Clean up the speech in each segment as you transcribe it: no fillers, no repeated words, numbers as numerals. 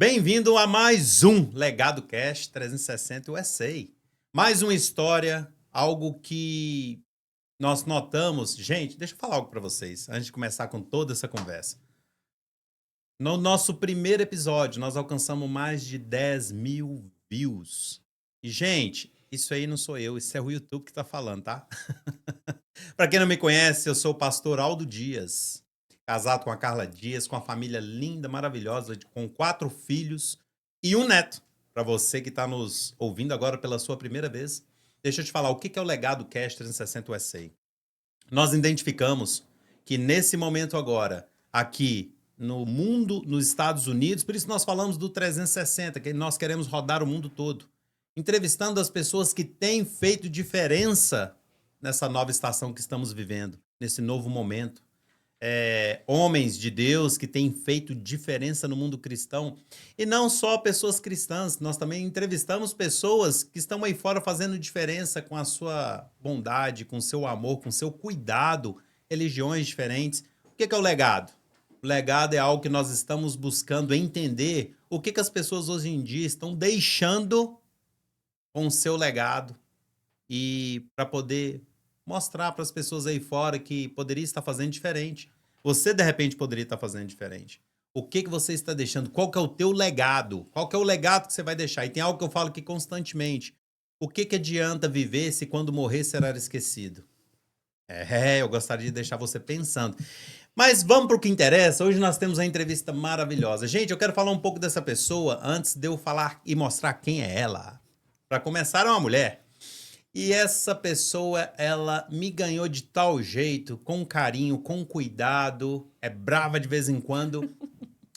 Bem-vindo a mais um Legado Cast 360 USA. Mais uma história, algo que nós notamos. Gente, deixa eu falar algo para vocês, antes de começar com toda essa conversa. No nosso primeiro episódio, nós alcançamos mais de 10 mil views. E, gente, isso aí não sou eu, isso é o YouTube que tá falando, tá? Para quem não me conhece, eu sou o pastor Aldo Dias, casado com a Carla Dias, com uma família linda, maravilhosa, com 4 filhos e um neto. Para você que está nos ouvindo agora pela sua primeira vez, deixa eu te falar o que é o Legado Cast 360 USA. Nós identificamos que nesse momento agora, aqui no mundo, nos Estados Unidos, por isso nós falamos do 360, que nós queremos rodar o mundo todo, entrevistando as pessoas que têm feito diferença nessa nova estação que estamos vivendo, nesse novo momento. Homens de Deus que têm feito diferença no mundo cristão. E não só pessoas cristãs, nós também entrevistamos pessoas que estão aí fora fazendo diferença com a sua bondade, com o seu amor, com o seu cuidado, religiões diferentes. O que é o legado? O legado é algo que nós estamos buscando entender o que as pessoas hoje em dia estão deixando com o seu legado e para poder mostrar para as pessoas aí fora que poderia estar fazendo diferente. Você, de repente, poderia estar fazendo diferente. O que você está deixando? Qual que é o teu legado? Qual que é o legado que você vai deixar? E tem algo que eu falo aqui constantemente. O que adianta viver se quando morrer será esquecido? Eu gostaria de deixar você pensando. Mas vamos para o que interessa. Hoje nós temos uma entrevista maravilhosa. Gente, eu quero falar um pouco dessa pessoa antes de eu falar e mostrar quem é ela. Para começar, é uma mulher. E essa pessoa, ela me ganhou de tal jeito, com carinho, com cuidado, é brava de vez em quando,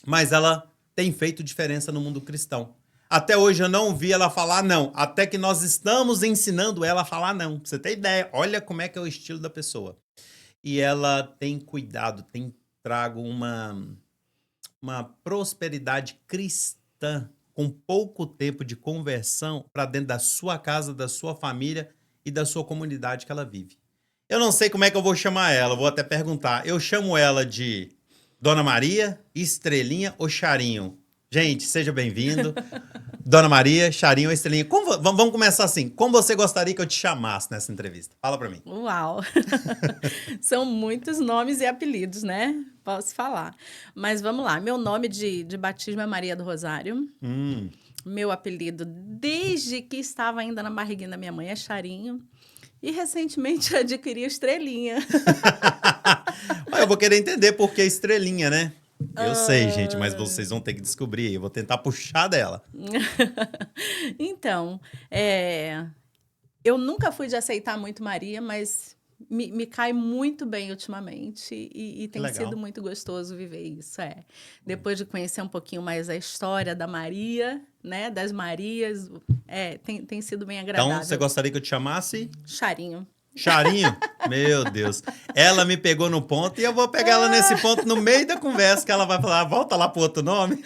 mas ela tem feito diferença no mundo cristão. Até hoje eu não vi ela falar não, até que nós estamos ensinando ela a falar não. Pra você ter ideia, olha como é que é o estilo da pessoa. E ela tem cuidado, tem trago uma prosperidade cristã com pouco tempo de conversão para dentro da sua casa, da sua família e da sua comunidade que ela vive. Eu não sei como é que eu vou chamar ela, vou até perguntar. Eu chamo ela de Dona Maria, Estrelinha ou Charinho? Gente, seja bem-vindo. Dona Maria, Charinho ou Estrelinha. Vamos começar assim. Como você gostaria que eu te chamasse nessa entrevista? Fala para mim. Uau! São muitos nomes e apelidos, né? Posso falar. Mas vamos lá. Meu nome de batismo é Maria do Rosário. Meu apelido, desde que estava ainda na barriguinha da minha mãe, é Charinho. E recentemente eu adquiri a Estrelinha. Eu vou querer entender por que Estrelinha, né? Eu sei, gente, mas vocês vão ter que descobrir. Eu vou tentar puxar dela. Então, eu nunca fui de aceitar muito Maria, mas me cai muito bem ultimamente e Que tem sido legal. muito gostoso viver isso. Depois de conhecer um pouquinho mais a história da Maria, né, das Marias, tem sido bem Então, você agradável. gostaria que eu te chamasse? Charinho. Charinho? Meu Deus. Ela me pegou no ponto e eu vou pegar ela nesse ponto no meio da conversa que ela vai falar, volta lá pro outro nome.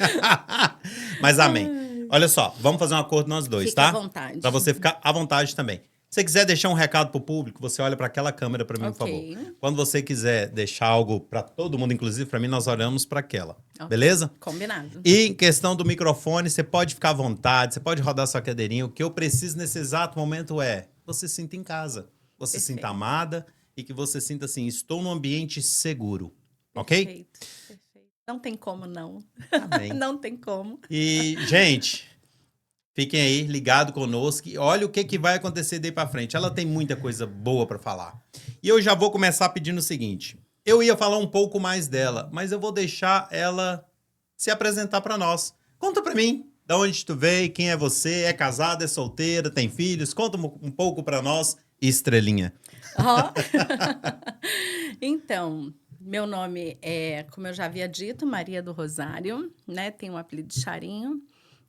Mas amém. Olha só, vamos fazer um acordo nós dois, Fica à tá? vontade. Pra você ficar à vontade também. Se você quiser deixar um recado pro público, você olha para aquela câmera para mim, por favor. Ok. Quando você quiser deixar algo para todo mundo, inclusive para mim, nós olhamos para aquela. Ok. Beleza? Combinado. E em questão do microfone, você pode ficar à vontade, você pode rodar sua cadeirinha. O que eu preciso nesse exato momento é você se sinta em casa, você se sinta Perfeito. amada e que você sinta assim, estou num ambiente seguro, ok? Perfeito. Não tem como, não. Amém. Não tem como. E, gente, fiquem aí ligado conosco e olha o que vai acontecer daí para frente. Ela tem muita coisa boa para falar. E eu já vou começar pedindo o seguinte. Eu ia falar um pouco mais dela, mas eu vou deixar ela se apresentar para nós. Conta para mim, de onde tu veio, quem é você, é casada, é solteira, tem filhos? Conta um pouco para nós, Estrelinha. Ó. Então, meu nome é, como eu já havia dito, Maria do Rosário, né? Tenho um apelido de Charinho,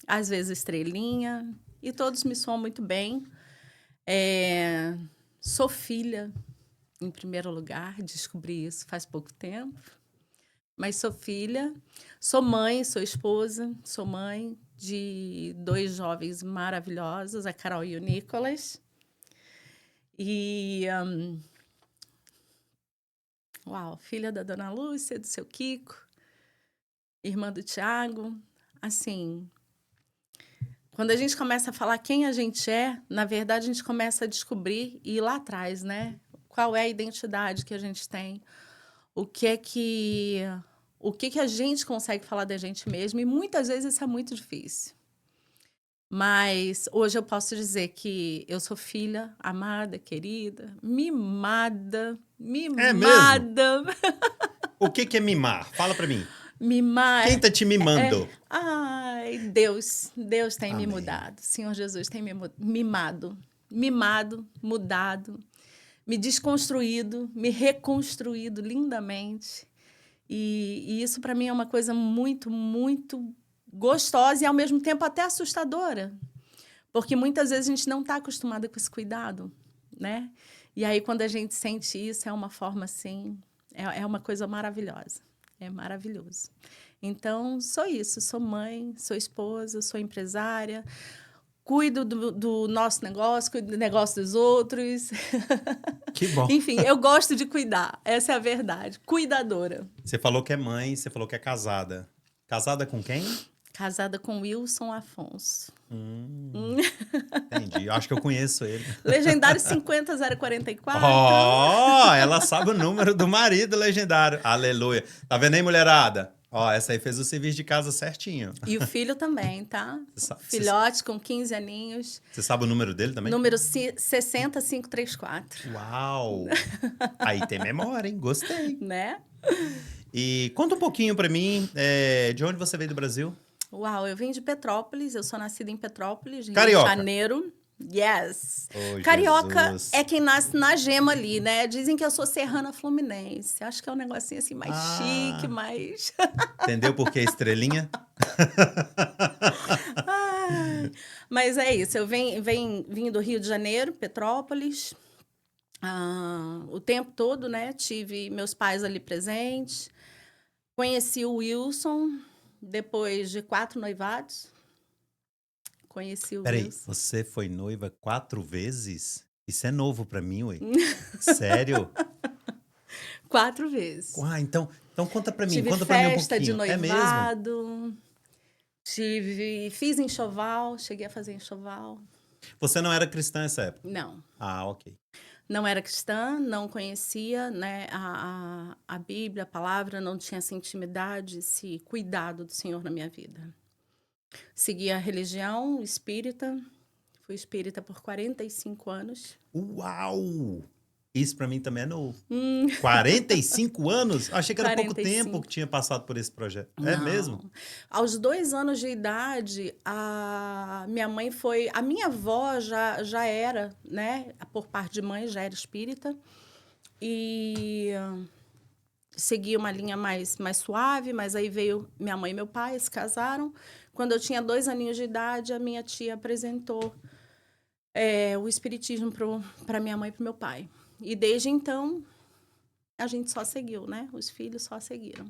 às vezes Estrelinha, e todos me soam muito bem. Sou filha, em primeiro lugar, descobri isso faz pouco tempo, mas sou filha, sou mãe, sou esposa, sou mãe de 2 jovens maravilhosos, a Carol e o Nicolas. E filha da Dona Lúcia, do seu Kiko, irmã do Tiago, assim, quando a gente começa a falar quem a gente é, na verdade, a gente começa a descobrir e ir lá atrás, né? Qual é a identidade que a gente tem, o que a gente consegue falar da gente mesmo, e muitas vezes isso é muito difícil. Mas hoje eu posso dizer que eu sou filha amada, querida, mimada. É mesmo? O que é mimar? Fala pra mim. Mimar. Quem tá te mimando? Ai, Deus tem Amém. me mudado. Senhor Jesus tem me mimado, mudado, me desconstruído, me reconstruído lindamente. E isso para mim é uma coisa muito, muito gostosa e ao mesmo tempo até assustadora. Porque muitas vezes a gente não está acostumada com esse cuidado, né? E aí quando a gente sente isso, é uma forma assim, é uma coisa maravilhosa. É maravilhoso. Então, sou isso. Sou mãe, sou esposa, sou empresária. Cuido do nosso negócio, cuido do negócio dos outros. Que bom. Enfim, eu gosto de cuidar. Essa é a verdade. Cuidadora. Você falou que é mãe, você falou que é casada. Casada com quem? Casada com Wilson Afonso. Entendi. Acho que eu conheço ele. Legendário 50044. Ó, ela sabe o número do marido legendário. Aleluia. Tá vendo aí, mulherada? Ó, essa aí fez o serviço de casa certinho. E o filho também, tá? Você Filhote com 15 aninhos. Você sabe o número dele também? Número 60534. Uau! Aí tem memória, hein? Gostei. Né? E conta um pouquinho pra mim, de onde você veio do Brasil? Uau, eu vim de Petrópolis, eu sou nascida em Petrópolis, Rio Carioca. de Janeiro. Yes. Oh, Carioca Jesus. é quem nasce na gema ali, né? Dizem que eu sou serrana fluminense. Acho que é um negocinho assim mais chique, mais... Entendeu por que estrelinha? Ai, mas é isso, eu vim do Rio de Janeiro, Petrópolis, o tempo todo, né? Tive meus pais ali presentes, conheci o Wilson depois de 4 noivados. Conheci o Peraí, Wilson. você foi noiva 4 vezes? Isso é novo pra mim, ué. Sério? 4 vezes. Então conta pra mim, Tive conta pra mim um festa de pouquinho. É mesmo? noivado, fiz enxoval, cheguei a fazer enxoval. Você não era cristã nessa época? Não. Ah, ok. Não era cristã, não conhecia, né, a Bíblia, a palavra, não tinha essa intimidade, esse cuidado do Senhor na minha vida. Segui a religião espírita, fui espírita por 45 anos. Uau! Isso pra mim também é novo. 45 anos? Achei que era 45. pouco tempo que tinha passado por esse projeto. É Não. mesmo? Aos 2 anos de idade, a minha mãe foi... A minha avó já era, né? Por parte de mãe, já era espírita. E segui uma linha mais suave, mas aí veio minha mãe e meu pai, se casaram. Quando eu tinha 2 aninhos de idade, a minha tia apresentou o espiritismo para minha mãe e para meu pai. E desde então, a gente só seguiu, né? Os filhos só seguiram.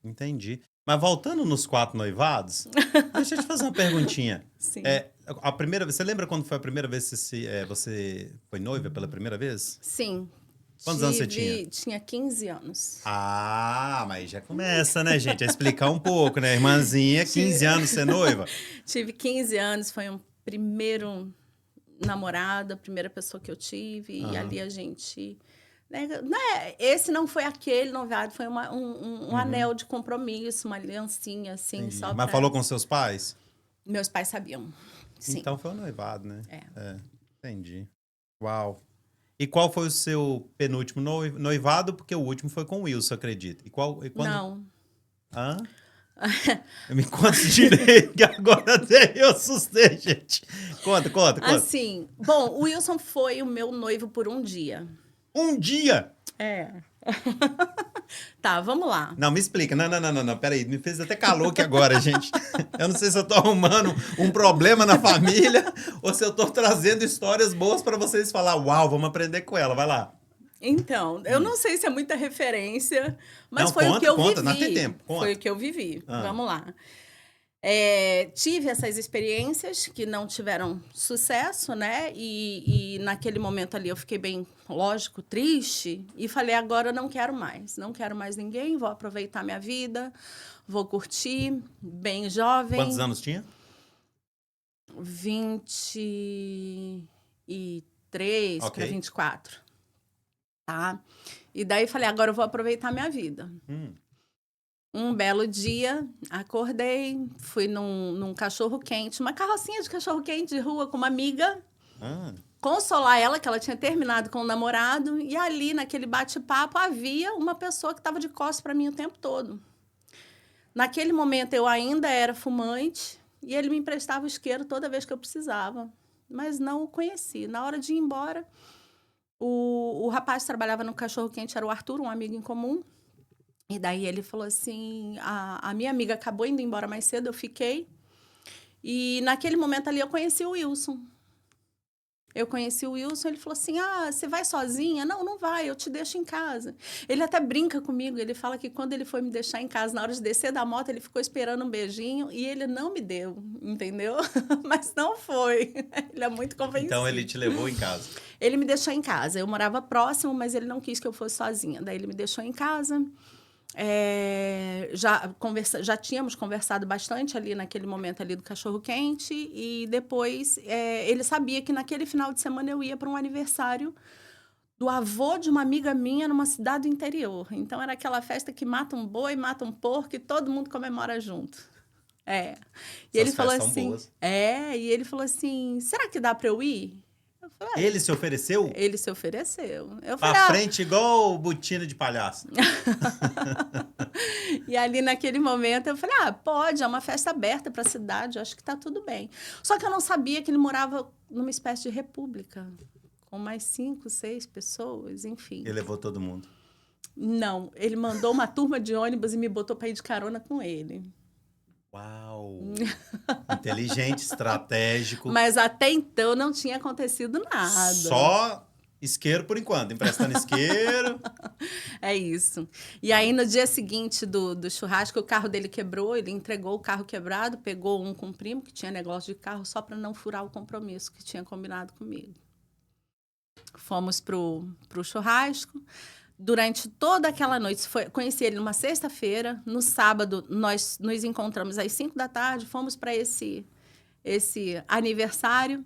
Entendi. Mas voltando nos 4 noivados, deixa eu te fazer uma perguntinha. Sim. A primeira vez, você lembra quando foi a primeira vez que você foi noiva pela primeira vez? Sim. Quantos anos você tinha? Tinha 15 anos. Ah, mas já começa, né, gente? A explicar um pouco, né? Irmãzinha, 15 anos ser noiva. Tive 15 anos, foi um primeiro namorado, a primeira pessoa que eu tive. E ali a gente... Né, esse não foi aquele noivado, foi um anel de compromisso, uma aliancinha, assim. Entendi. Só Mas falou com seus pais? Meus pais sabiam, sim. Então foi um noivado, né? É. Entendi. Uau. E qual foi o seu penúltimo noivado? Porque o último foi com o Wilson, acredito. E quando... Não. Hã? Me conta direito, que agora até eu assustei, gente. Conta. Assim, bom, o Wilson foi o meu noivo por um dia. Um dia? É. Tá, vamos lá. Não, me explica. Não. Peraí, me fez até calor aqui agora, gente. Eu não sei se eu tô arrumando um problema na família ou se eu tô trazendo histórias boas pra vocês falar, uau, vamos aprender com ela. Vai lá. Então, eu não sei se é muita referência, mas Não, foi o que eu vivi. Não tem tempo. Conta. Foi o que eu vivi. Vamos lá. Tive essas experiências que não tiveram sucesso, né? E naquele momento ali eu fiquei bem, lógico, triste. E falei, agora eu não quero mais ninguém, vou aproveitar minha vida, vou curtir, bem jovem. Quantos anos tinha? 23 para Ok. 24. Tá? E daí falei, agora eu vou aproveitar minha vida. Um belo dia, acordei, fui num cachorro-quente, uma carrocinha de cachorro-quente de rua com uma amiga, consolar ela, que ela tinha terminado com o namorado, e ali, naquele bate-papo, havia uma pessoa que estava de costas para mim o tempo todo. Naquele momento, eu ainda era fumante, e ele me emprestava o isqueiro toda vez que eu precisava, mas não o conheci. Na hora de ir embora, o rapaz que trabalhava no cachorro-quente era o Arthur, um amigo em comum. E daí ele falou assim, a minha amiga acabou indo embora mais cedo, eu fiquei. E naquele momento ali eu conheci o Wilson. Ele falou assim, você vai sozinha? Não, não vai, eu te deixo em casa. Ele até brinca comigo, ele fala que quando ele foi me deixar em casa, na hora de descer da moto, ele ficou esperando um beijinho e ele não me deu, entendeu? Mas não foi. Ele é muito convencido. Então ele te levou em casa? Ele me deixou em casa. Eu morava próximo, mas ele não quis que eu fosse sozinha. Daí ele me deixou em casa. Já tínhamos conversado bastante ali naquele momento ali do cachorro-quente e depois ele sabia que naquele final de semana eu ia para um aniversário do avô de uma amiga minha numa cidade do interior. Então, era aquela festa que mata um boi, mata um porco e todo mundo comemora junto. E ele falou assim... E ele falou assim, será que dá para eu ir? Eu falei, ele se ofereceu? Ele se ofereceu. Eu falei, pra frente igual botina de palhaço. E ali naquele momento eu falei, pode, é uma festa aberta para a cidade, acho que tá tudo bem. Só que eu não sabia que ele morava numa espécie de república, com mais 5, 6 pessoas, enfim. Ele levou todo mundo? Não, ele mandou uma turma de ônibus e me botou para ir de carona com ele. Uau! Inteligente, estratégico. Mas até então não tinha acontecido nada. Só isqueiro por enquanto, emprestando isqueiro. É isso. E aí, no dia seguinte do churrasco, o carro dele quebrou, ele entregou o carro quebrado, pegou um com o primo, que tinha negócio de carro, só para não furar o compromisso que tinha combinado comigo. Fomos pro churrasco. Durante toda aquela noite, conheci ele numa sexta-feira. No sábado, nós nos encontramos às 5 da tarde, fomos para esse aniversário.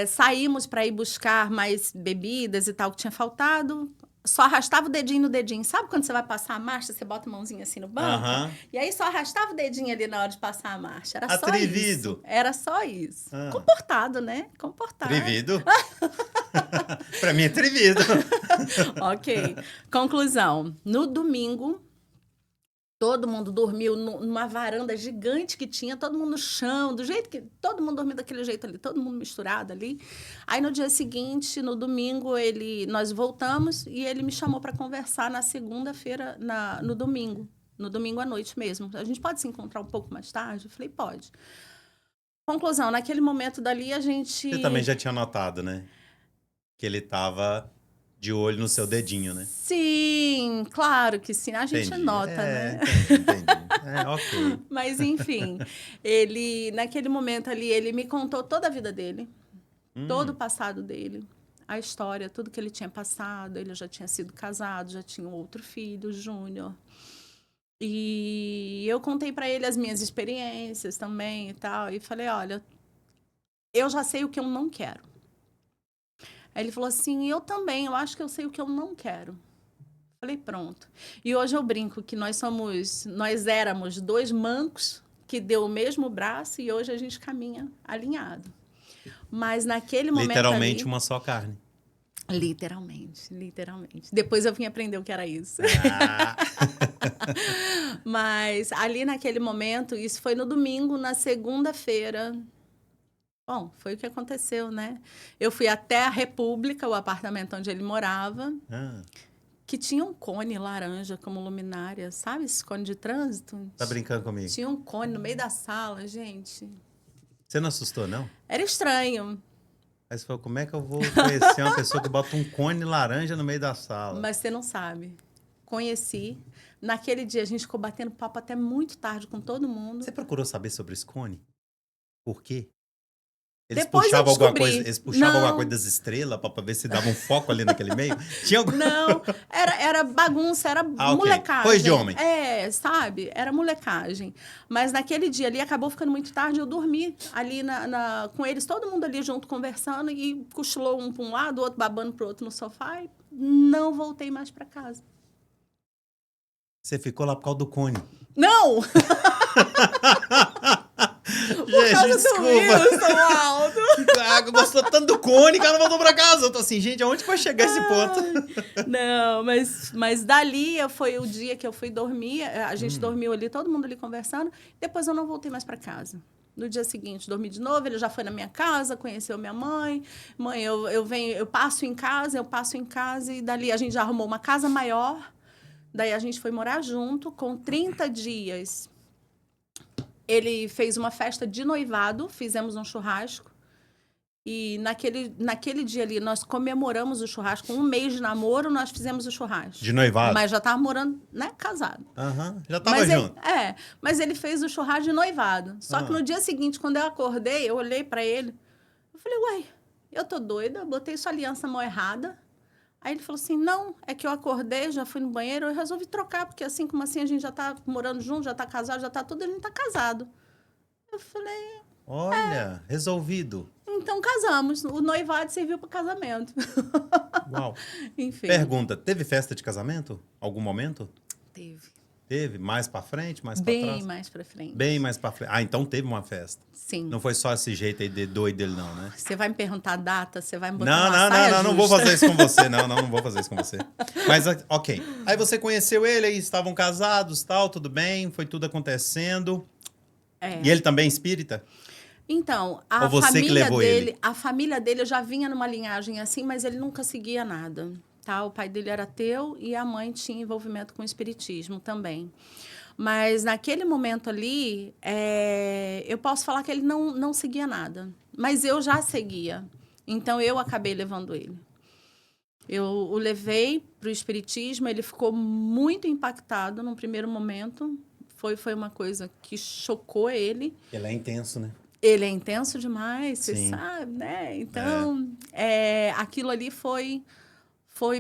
Saímos para ir buscar mais bebidas e tal, que tinha faltado. Só arrastava o dedinho no dedinho. Sabe quando você vai passar a marcha, você bota a mãozinha assim no banco? E aí só arrastava o dedinho ali na hora de passar a marcha. Era Atrevido. Só isso. Era só isso. Comportado, né? Comportado. Atrevido. Pra mim é atrevido. Ok. Conclusão. No domingo, todo mundo dormiu numa varanda gigante que tinha, todo mundo no chão, do jeito que... Todo mundo dormiu daquele jeito ali, todo mundo misturado ali. Aí, no dia seguinte, no domingo, nós voltamos e ele me chamou para conversar na segunda-feira, no domingo. No domingo à noite mesmo. A gente pode se encontrar um pouco mais tarde? Eu falei, pode. Conclusão, naquele momento dali, a gente... Você também já tinha notado, né? Que ele tava de olho no seu dedinho, né? Sim, claro que sim. A gente nota, né? Entendi. Ok. Mas, enfim, naquele momento ali, ele me contou toda a vida dele, todo o passado dele, a história, tudo que ele tinha passado. Ele já tinha sido casado, já tinha um outro filho, Júnior. E eu contei para ele as minhas experiências também e tal. E falei, olha, eu já sei o que eu não quero. Aí ele falou assim, eu também, eu acho que eu sei o que eu não quero. Falei, pronto. E hoje eu brinco que nós éramos 2 mancos que deu o mesmo braço e hoje a gente caminha alinhado. Mas naquele momento literalmente ali, uma só carne. Literalmente. Depois eu vim aprender o que era isso. Mas ali naquele momento, isso foi no domingo, na segunda-feira... Bom, foi o que aconteceu, né? Eu fui até a República, o apartamento onde ele morava, que tinha um cone laranja como luminária, sabe? Esse cone de trânsito. Tá brincando comigo? Tinha um cone no meio da sala, gente. Você não assustou, não? Era estranho. Aí você falou, como é que eu vou conhecer uma pessoa que bota um cone laranja no meio da sala? Mas você não sabe. Conheci. Naquele dia, a gente ficou batendo papo até muito tarde com todo mundo. Você procurou saber sobre esse cone? Por quê? Eles Depois eu puxavam alguma coisa, descobri. eles puxavam alguma coisa Não, das estrelas para ver se dava um foco ali naquele meio? Tinha algum... não. Era bagunça, era Ah, ok. Coisa de molecagem. homem. Sabe? Era molecagem. Mas naquele dia ali, acabou ficando muito tarde, eu dormi ali com eles, todo mundo ali junto conversando, e cochilou um para um lado, o outro babando pro outro no sofá, e não voltei mais para casa. Você ficou lá por causa do cone. Não! Por Gente, causa do desculpa. Wilson Aldo. Gostou tanto do cone que ela não voltou pra casa. Eu tô assim, gente, aonde que vai chegar esse ponto? Não, mas dali foi o dia que eu fui dormir. A gente dormiu ali, todo mundo ali conversando. Depois eu não voltei mais para casa. No dia seguinte, dormi de novo. Ele já foi na minha casa, conheceu minha mãe. Mãe, eu passo em casa. E dali a gente já arrumou uma casa maior. Daí a gente foi morar junto. Com 30 dias, ele fez uma festa de noivado. Fizemos um churrasco. E naquele dia ali, nós comemoramos o churrasco. 1 mês de namoro, nós fizemos o churrasco. De noivado? Mas já estava morando, né, casado. Aham, já tava junto. Mas ele fez o churrasco de noivado. Só que no dia seguinte, quando eu acordei, eu olhei para ele. Eu falei, uai, eu tô doida, botei sua aliança mão errada. Aí ele falou assim, não, é que eu acordei, já fui no banheiro, eu resolvi trocar, porque assim como assim a gente já tá morando junto, já tá casado, já tá tudo, a gente tá casado. Eu falei, Olha, resolvido. então casamos. O noivado serviu para casamento. Uau. Enfim. Pergunta, teve festa de casamento? Algum momento? Teve. Teve? Mais pra frente, mais pra Bem trás? mais para frente. Bem mais pra frente. Ah, então teve uma festa. Sim. Não foi só esse jeito aí de doido dele, não, né? Você vai me perguntar a data, você vai me botar Não, uma não, saia não, não vou justa. fazer isso com você. Não vou fazer isso com você. Mas, ok. Aí você conheceu ele, aí estavam casados, tal, tudo bem, foi tudo acontecendo. É. E ele também é espírita? Então, Ou você que levou ele? a família dele já vinha numa linhagem assim, mas ele nunca seguia nada, tá? O pai dele era ateu e a mãe tinha envolvimento com o espiritismo também. Mas naquele momento ali, eu posso falar que ele não seguia nada. Mas eu já seguia. Então, eu acabei levando ele. Eu o levei para o espiritismo, ele ficou muito impactado num primeiro momento. Foi uma coisa que chocou ele. Ele é intenso, né? Ele é intenso demais, você Sim. sabe, né? Então, aquilo ali foi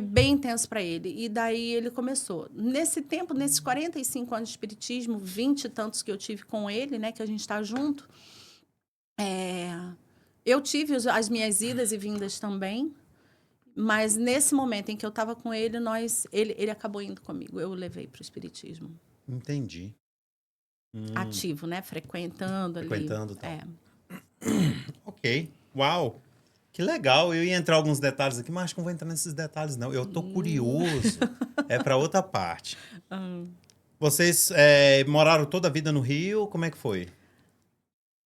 bem intenso para ele. E daí ele começou. Nesse tempo, nesses 45 anos de espiritismo, 20 e tantos que eu tive com ele, né? Que a gente está junto, eu tive as minhas idas e vindas também. Mas nesse momento em que eu estava com ele, ele acabou indo comigo. Eu o levei para o espiritismo. Entendi. Ativo, né? Frequentando ali. Frequentando, tal. Ok. Uau. Que legal. Eu ia entrar em alguns detalhes aqui, mas acho que não vou entrar nesses detalhes, não. Eu tô curioso. É para outra parte. Vocês moraram toda a vida no Rio? Como é que foi?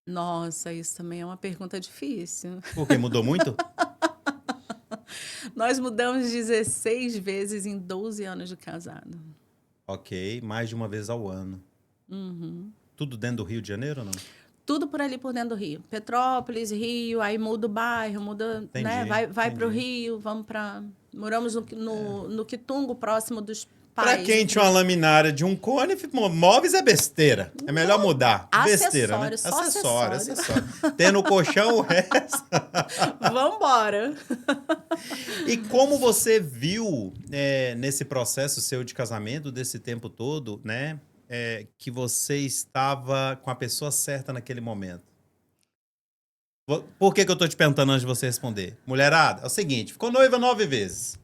Nossa, isso também é uma pergunta difícil. Por quê? Mudou muito? Nós mudamos 16 vezes em 12 anos de casado. Ok. Mais de uma vez ao ano. Tudo dentro do Rio de Janeiro ou não? Tudo por ali por dentro do Rio. Petrópolis, Rio, aí muda o bairro, muda, né? Vai para o Rio, vamos para... Moramos no Quitungo, próximo dos pais. Pra quem tinha uma laminária de um cone, móveis é besteira. É melhor mudar. Besteira, né? Só acessório. Tendo o colchão, o resto. Vambora. E como você viu nesse processo seu de casamento, desse tempo todo, né? Que você estava com a pessoa certa naquele momento? Por que eu tô te perguntando antes de você responder? Mulherada, é o seguinte, ficou noiva 9 vezes.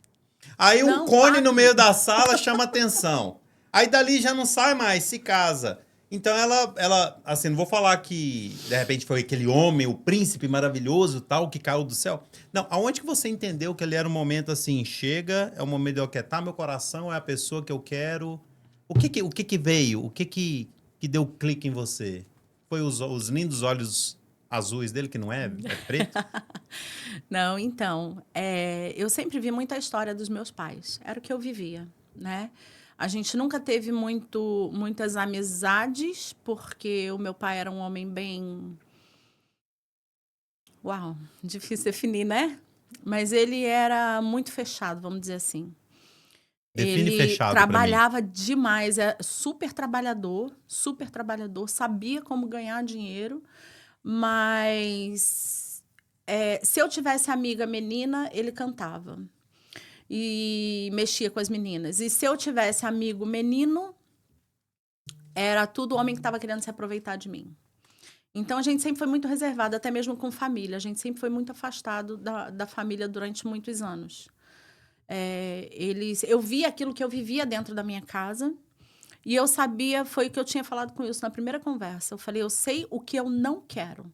Aí um cone no meio da sala chama atenção. Aí dali já não sai mais, se casa. Então ela, assim, não vou falar que de repente foi aquele homem, o príncipe maravilhoso, tal, que caiu do céu. Não, aonde que você entendeu que ele era um momento assim, chega, é o momento de eu aquietar meu coração, é a pessoa que eu quero... O que veio? O que deu clique em você? Foi os lindos olhos azuis dele, que não é preto? Não, então, eu sempre vi muita história dos meus pais. Era o que eu vivia, né? A gente nunca teve muitas amizades, porque o meu pai era um homem bem... Uau, difícil definir, né? Mas ele era muito fechado, vamos dizer assim. Define Ele fechado pra mim. trabalhava demais, é super trabalhador, sabia como ganhar dinheiro, mas se eu tivesse amiga menina, ele cantava e mexia com as meninas. E se eu tivesse amigo menino, era tudo homem que estava querendo se aproveitar de mim. Então, a gente sempre foi muito reservado, até mesmo com família. A gente sempre foi muito afastado da família durante muitos anos. Eu via aquilo que eu vivia dentro da minha casa e eu sabia, foi o que eu tinha falado com isso na primeira conversa. Eu falei, eu sei o que eu não quero.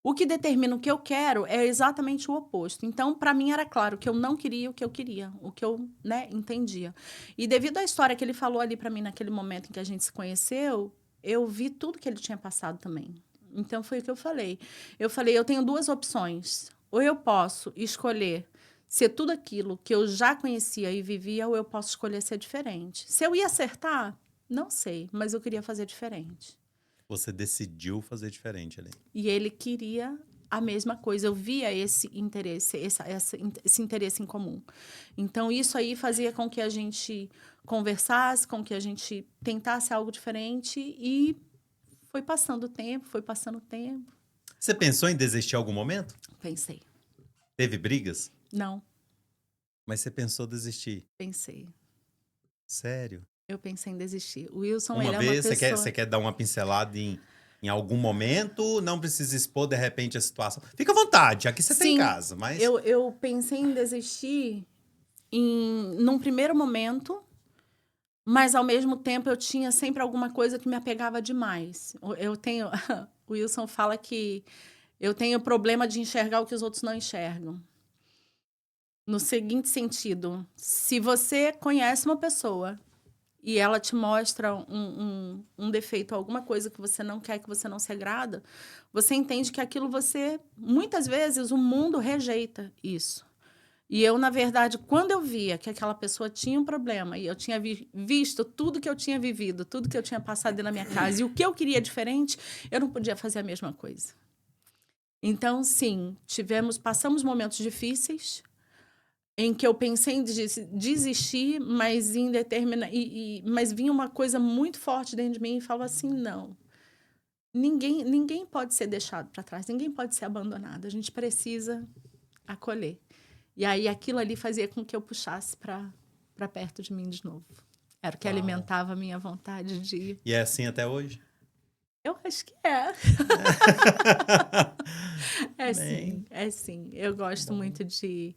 O que determina o que eu quero é exatamente o oposto. Então, para mim, era claro que eu não queria o que eu queria, o que eu, entendia. E devido à história que ele falou ali para mim naquele momento em que a gente se conheceu, eu vi tudo que ele tinha passado também. Então, foi o que eu falei. Eu falei, eu tenho duas opções. Ou eu posso escolher ser tudo aquilo que eu já conhecia e vivia, ou eu posso escolher ser diferente. Se eu ia acertar, não sei, mas eu queria fazer diferente. Você decidiu fazer diferente ali. E ele queria a mesma coisa. Eu via esse interesse, esse interesse em comum. Então, isso aí fazia com que a gente conversasse, com que a gente tentasse algo diferente e foi passando o tempo, foi passando o tempo. Você pensou em desistir em algum momento? Pensei. Teve brigas? Não, Mas você pensou em desistir? pensei. Sério? Eu pensei em desistir. O Wilson, Uma ele é uma vez, pessoa... você quer dar uma pincelada em algum momento? Não precisa expor, de repente, a situação. Fica à vontade, aqui você tem Sim, casa, mas... eu pensei em desistir num primeiro momento, mas, ao mesmo tempo, eu tinha sempre alguma coisa que me apegava demais. Eu tenho... O Wilson fala que eu tenho problema de enxergar o que os outros não enxergam. No seguinte sentido, se você conhece uma pessoa e ela te mostra um defeito, alguma coisa que você não quer, que você não se agrada, você entende que aquilo muitas vezes, o mundo rejeita isso. E eu, na verdade, quando eu via que aquela pessoa tinha um problema e eu tinha visto tudo que eu tinha vivido, tudo que eu tinha passado na minha casa e o que eu queria diferente, eu não podia fazer a mesma coisa. Então, sim, passamos momentos difíceis em que eu pensei em desistir, mas mas vinha uma coisa muito forte dentro de mim e falava assim, não. Ninguém pode ser deixado para trás, ninguém pode ser abandonado. A gente precisa acolher. E aí aquilo ali fazia com que eu puxasse para perto de mim de novo. Era o que alimentava a minha vontade de ir. E é assim até hoje? Eu acho que é. É Bem, sim, é sim. Eu gosto muito de...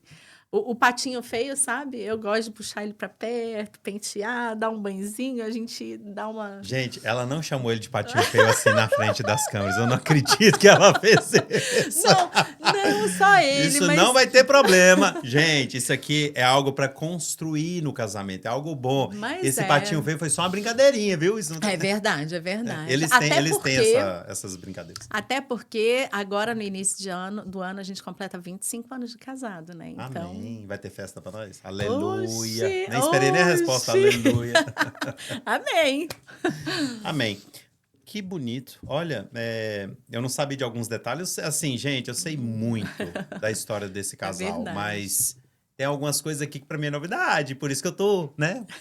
O patinho feio, sabe? Eu gosto de puxar ele para perto, pentear, dar um banhozinho, a gente dá uma... gente, ela não chamou ele de patinho feio assim na frente das câmeras. Eu não acredito que ela fez isso. Não só ele, Isso mas... não vai ter problema. Gente, isso aqui é algo pra construir no casamento. É algo bom. Mas Esse patinho feio foi só uma brincadeirinha, viu? Isso não tem... É verdade, é verdade. Eles têm essas brincadeiras. Até porque agora, no início do ano, a gente completa 25 anos de casado, né? Então... Amém. Vai ter festa pra nós? Aleluia. Oxi, Nem esperei nem a resposta. Aleluia. Amém. Amém. Que bonito. Olha, eu não sabia de alguns detalhes. Assim, gente, eu sei muito da história desse casal, verdade. mas tem algumas coisas aqui que pra mim é novidade. Por isso que eu tô,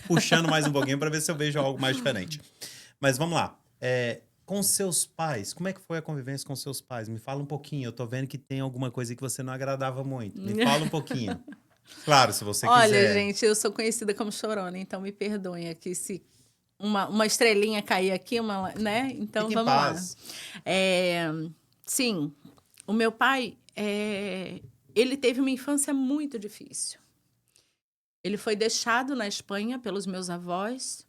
puxando mais um pouquinho pra ver se eu vejo algo mais diferente. Mas vamos lá. Com seus pais, como é que foi a convivência com seus pais? Me fala um pouquinho. Eu tô vendo que tem alguma coisa que você não agradava muito. Me fala um pouquinho. Claro, se você quiser. Olha, gente, eu sou conhecida como chorona, então me perdoem aqui se uma estrelinha cair aqui, né? Então, Fique em vamos paz. lá. Sim, o meu pai, ele teve uma infância muito difícil. Ele foi deixado na Espanha pelos meus avós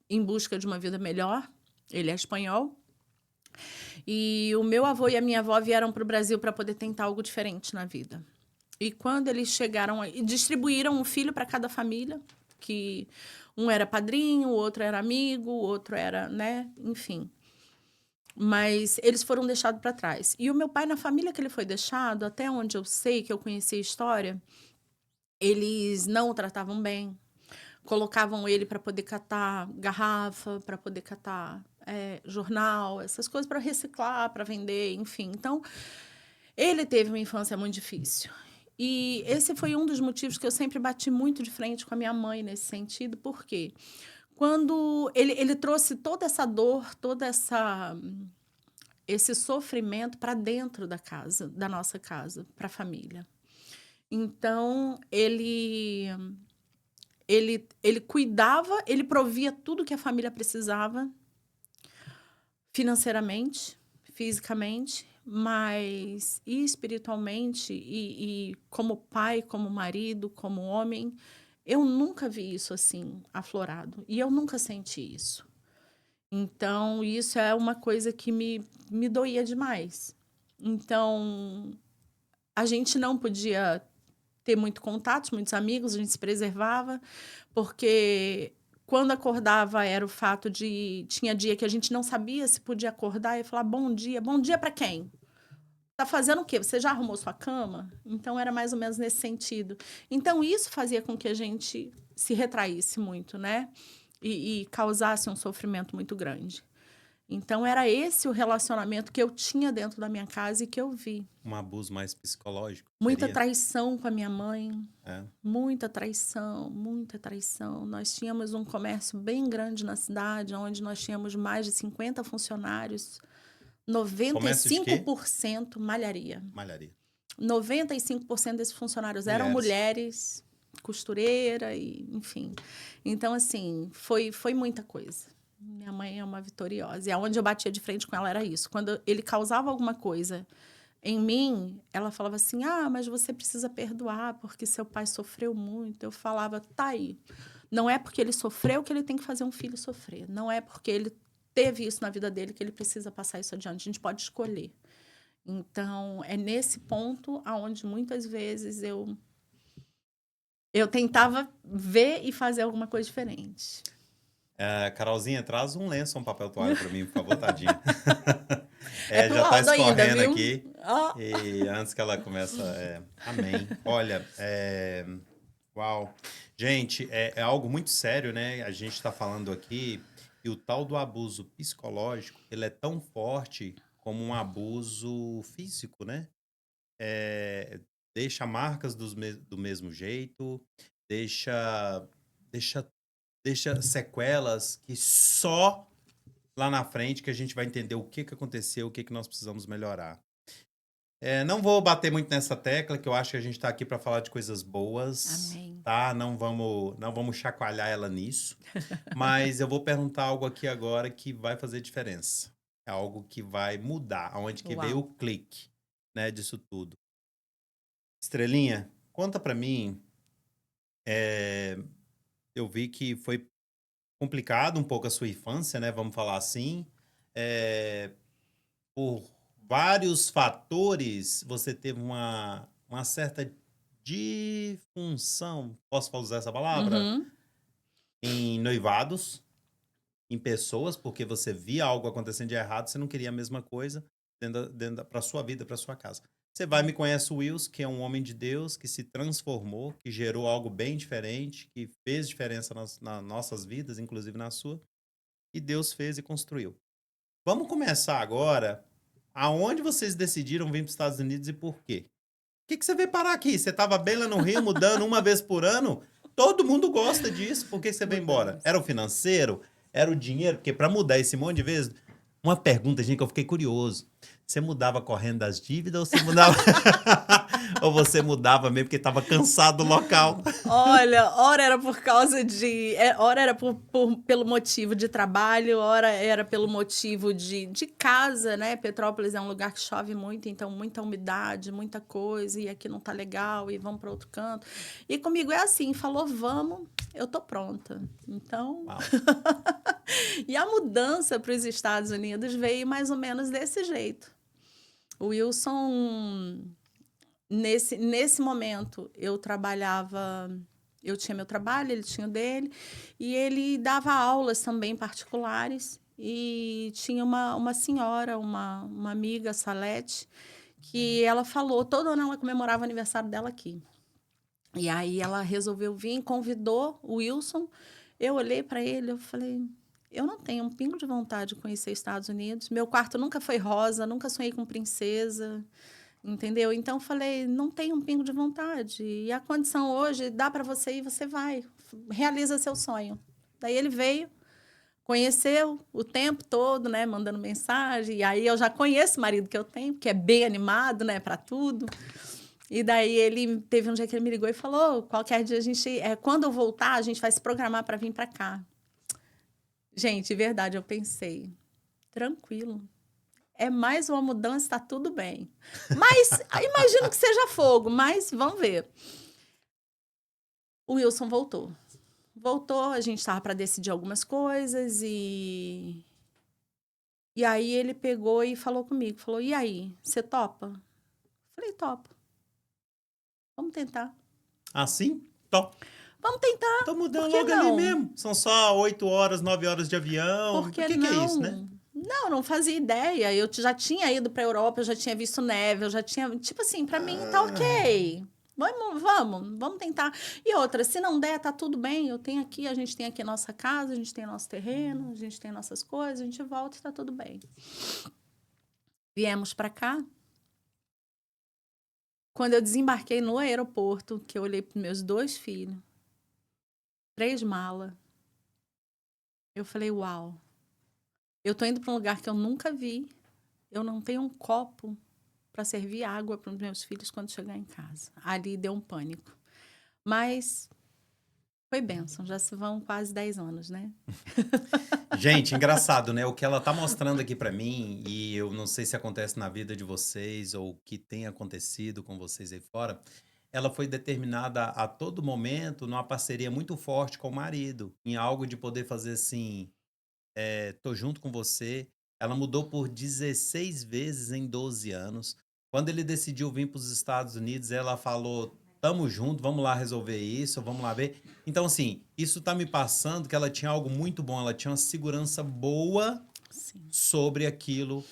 em busca de uma vida melhor. Ele é espanhol. E o meu avô e a minha avó vieram para o Brasil para poder tentar algo diferente na vida. E quando eles chegaram, distribuíram um filho para cada família, que um era padrinho, o outro era amigo, o outro era, enfim. Mas eles foram deixados para trás. E o meu pai, na família que ele foi deixado, até onde eu sei, que eu conheci a história, eles não o tratavam bem. Colocavam ele para poder catar garrafa, para poder catar jornal, essas coisas para reciclar, para vender, enfim. Então, ele teve uma infância muito difícil. E esse foi um dos motivos que eu sempre bati muito de frente com a minha mãe nesse sentido, porque quando ele trouxe toda essa dor, esse sofrimento para dentro da casa, da nossa casa, para a família. Então, ele cuidava, ele provia tudo que a família precisava, financeiramente, fisicamente, mas e espiritualmente, e como pai, como marido, como homem, eu nunca vi isso assim, aflorado. E eu nunca senti isso. Então, isso é uma coisa que me doía demais. Então, a gente não podia ter muito contato, muitos amigos, a gente se preservava, porque quando acordava era o fato de... Tinha dia que a gente não sabia se podia acordar e falar bom dia para quem? Tá fazendo o quê? Você já arrumou sua cama? Então, era mais ou menos nesse sentido. Então, isso fazia com que a gente se retraísse muito, né? E causasse um sofrimento muito grande. Então, era esse o relacionamento que eu tinha dentro da minha casa e que eu vi. Um abuso mais psicológico? Muita Seria? traição com a minha mãe. É. Muita traição, muita traição. Nós tínhamos um comércio bem grande na cidade, onde nós tínhamos mais de 50 funcionários. Comércio de quê? 95% malharia. Malharia. 95% desses funcionários eram mulheres, costureira, e, enfim. Então, assim, foi muita coisa. Minha mãe é uma vitoriosa. E aonde eu batia de frente com ela era isso. Quando ele causava alguma coisa em mim, ela falava assim, mas você precisa perdoar, porque seu pai sofreu muito. Eu falava, tá aí. Não é porque ele sofreu que ele tem que fazer um filho sofrer. Não é porque ele teve isso na vida dele que ele precisa passar isso adiante. A gente pode escolher. Então, é nesse ponto aonde muitas vezes eu tentava ver e fazer alguma coisa diferente. Carolzinha, traz um lenço, um papel toalha para mim, por favor, tadinha. É pro já tá Aldo ainda, escorrendo viu? aqui. E antes que ela comece... amém. Olha, uau. Gente, é algo muito sério, né? A gente está falando aqui e o tal do abuso psicológico, ele é tão forte como um abuso físico, né? Deixa marcas do mesmo jeito, deixa sequelas que só lá na frente que a gente vai entender o que aconteceu, o que nós precisamos melhorar. Não vou bater muito nessa tecla, que eu acho que a gente está aqui para falar de coisas boas. Amém. Tá? Não vamos chacoalhar ela nisso. Mas eu vou perguntar algo aqui agora que vai fazer diferença. É algo que vai mudar, aonde que veio o clique, né, disso tudo. Estrelinha, conta para mim. Eu vi que foi complicado um pouco a sua infância, né? Vamos falar assim. Por vários fatores, você teve uma certa disfunção, posso usar essa palavra? Uhum. Em noivados, em pessoas, porque você via algo acontecendo de errado, você não queria a mesma coisa para sua vida, para sua casa. Você vai me conhece o Wilson, que é um homem de Deus, que se transformou, que gerou algo bem diferente, que fez diferença nas nossas vidas, inclusive na sua, e Deus fez e construiu. Vamos começar agora. Aonde vocês decidiram vir para os Estados Unidos e por quê? O que você veio parar aqui? Você estava bem lá no Rio, mudando uma vez por ano? Todo mundo gosta disso. Por que você veio embora? Era o financeiro? Era o dinheiro? Porque para mudar esse monte de vezes... Uma pergunta, gente, que eu fiquei curioso. Você mudava correndo das dívidas ou você mudava... ou você mudava mesmo porque estava cansado do local? Olha, ora era por causa de... Ora era pelo motivo de trabalho, ora era pelo motivo de casa, né? Petrópolis é um lugar que chove muito, então muita umidade, muita coisa, e aqui não tá legal, e vamos para outro canto. E comigo é assim, falou vamos, eu tô pronta. Então... E a mudança para os Estados Unidos veio mais ou menos desse jeito. O Wilson... Nesse momento, eu trabalhava... Eu tinha meu trabalho, ele tinha o dele. E ele dava aulas também particulares. E tinha uma senhora, uma amiga, Salete, que ela falou... Todo ano ela comemorava o aniversário dela aqui. E aí ela resolveu vir, convidou o Wilson. Eu olhei para ele, eu falei... Eu não tenho um pingo de vontade de conhecer Estados Unidos. Meu quarto nunca foi rosa, nunca sonhei com princesa... entendeu? Então, eu falei, não tem um pingo de vontade. E a condição hoje, dá para você ir, você vai. Realiza seu sonho. Daí ele veio, conheceu o tempo todo, né? Mandando mensagem. E aí eu já conheço o marido que eu tenho, que é bem animado, né? Para tudo. E daí ele teve um dia que ele me ligou e falou: qualquer dia a gente. Quando eu voltar, a gente vai se programar para vir para cá. Gente, de verdade, eu pensei, tranquilo. É mais uma mudança, tá tudo bem. Mas imagino que seja fogo, mas vamos ver. O Wilson voltou. Voltou, a gente estava para decidir algumas coisas e aí ele pegou e falou comigo, falou: "E aí, você topa?" Falei: "Topo. Vamos tentar." Assim? Top. Vamos tentar. Tô Por mudando que logo ali não? mesmo. São só 8 horas, 9 horas de avião. Por O que que é isso, né? não? Não fazia ideia. Eu já tinha ido para a Europa, eu já tinha visto neve, eu já tinha, tipo assim, para mim tá OK. Vamos tentar. E outra, se não der, tá tudo bem. A gente tem aqui nossa casa, a gente tem nosso terreno, a gente tem nossas coisas, a gente volta e tá tudo bem. Viemos para cá. Quando eu desembarquei no aeroporto, que eu olhei para meus 2 filhos, 3 malas, eu falei: "Uau. Eu tô indo para um lugar que eu nunca vi. Eu não tenho um copo para servir água para os meus filhos quando chegar em casa." Ali deu um pânico. Mas foi bênção, já se vão quase 10 anos, né? Gente, engraçado, né? O que ela tá mostrando aqui pra mim, e eu não sei se acontece na vida de vocês ou o que tem acontecido com vocês aí fora, ela foi determinada a todo momento numa parceria muito forte com o marido, em algo de poder fazer assim, tô junto com você. Ela mudou por 16 vezes em 12 anos. Quando ele decidiu vir para os Estados Unidos, ela falou: "Tamo junto, vamos lá resolver isso, vamos lá ver." Então, assim, isso tá me passando que ela tinha algo muito bom, ela tinha uma segurança boa Sim. sobre aquilo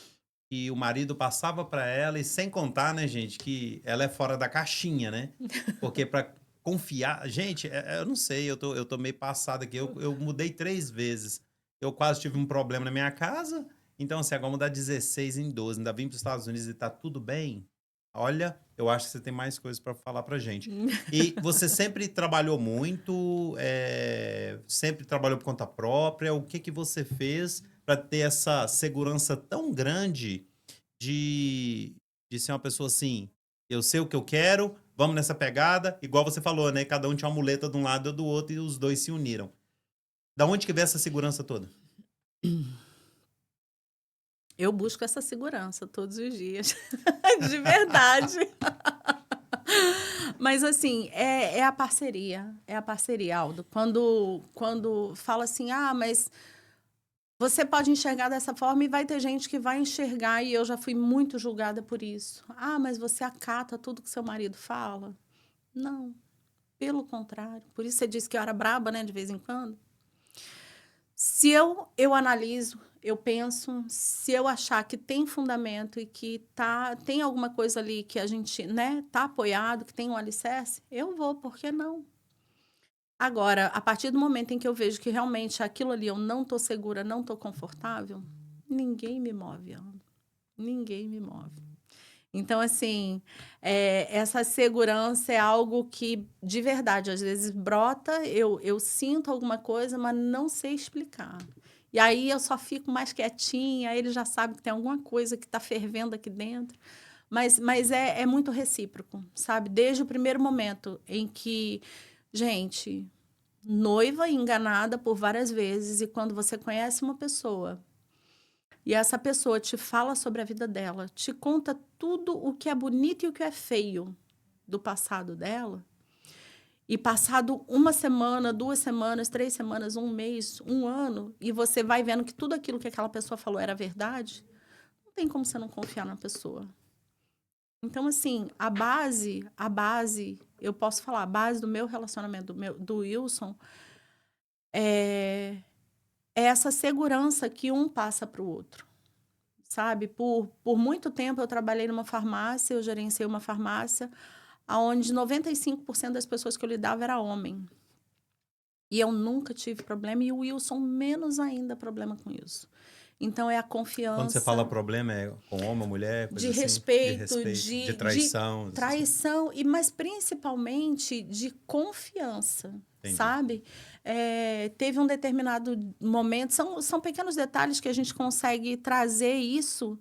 que o marido passava para ela, e sem contar, né, gente, que ela é fora da caixinha, né? Porque para confiar, gente, eu não sei, eu tô meio passado aqui. Eu mudei 3 vezes. Eu quase tive um problema na minha casa. Então, assim, agora mudar 16 em 12, ainda vim para os Estados Unidos e tá tudo bem. Olha, eu acho que você tem mais coisas para falar pra gente. E você sempre trabalhou muito, sempre trabalhou por conta própria. O que que você fez para ter essa segurança tão grande de, de ser uma pessoa assim, eu sei o que eu quero, vamos nessa pegada, igual você falou, né? Cada um tinha uma muleta de um lado e do outro e os dois se uniram. Da onde que veio essa segurança toda? Eu busco essa segurança todos os dias, de verdade. Mas assim, é a parceria, Aldo. Quando fala assim, mas você pode enxergar dessa forma e vai ter gente que vai enxergar, e eu já fui muito julgada por isso. Mas você acata tudo que seu marido fala? Não, pelo contrário. Por isso você disse que eu era braba, né, de vez em quando. Se eu analiso, eu penso, se eu achar que tem fundamento e que tem alguma coisa ali que a gente, né, tá apoiado, que tem um alicerce, eu vou, por que não? Agora, a partir do momento em que eu vejo que realmente aquilo ali eu não tô segura, não tô confortável, ninguém me move, Ana. Ninguém me move. Então, assim, essa segurança é algo que, de verdade, às vezes brota, eu sinto alguma coisa, mas não sei explicar. E aí eu só fico mais quietinha, ele já sabe que tem alguma coisa que está fervendo aqui dentro. Mas é muito recíproco, sabe? Desde o primeiro momento em que, gente, noiva e enganada por várias vezes, e quando você conhece uma pessoa e essa pessoa te fala sobre a vida dela, te conta tudo o que é bonito e o que é feio do passado dela, e passado uma semana, 2 semanas, 3 semanas, 1 mês, 1 ano, e você vai vendo que tudo aquilo que aquela pessoa falou era verdade, não tem como você não confiar na pessoa. Então, assim, a base, eu posso falar, a base do meu relacionamento, do Wilson, é essa segurança que um passa para o outro. Sabe, por muito tempo eu trabalhei numa farmácia, eu gerenciei uma farmácia, onde 95% das pessoas que eu lidava era homem. E eu nunca tive problema, e o Wilson menos ainda problema com isso. Então, é a confiança... Quando você fala problema, é com homem ou mulher? Coisa De assim? respeito, De de traição. traição, mas principalmente de confiança, Entendi. sabe? Teve um determinado momento, são pequenos detalhes que a gente consegue trazer isso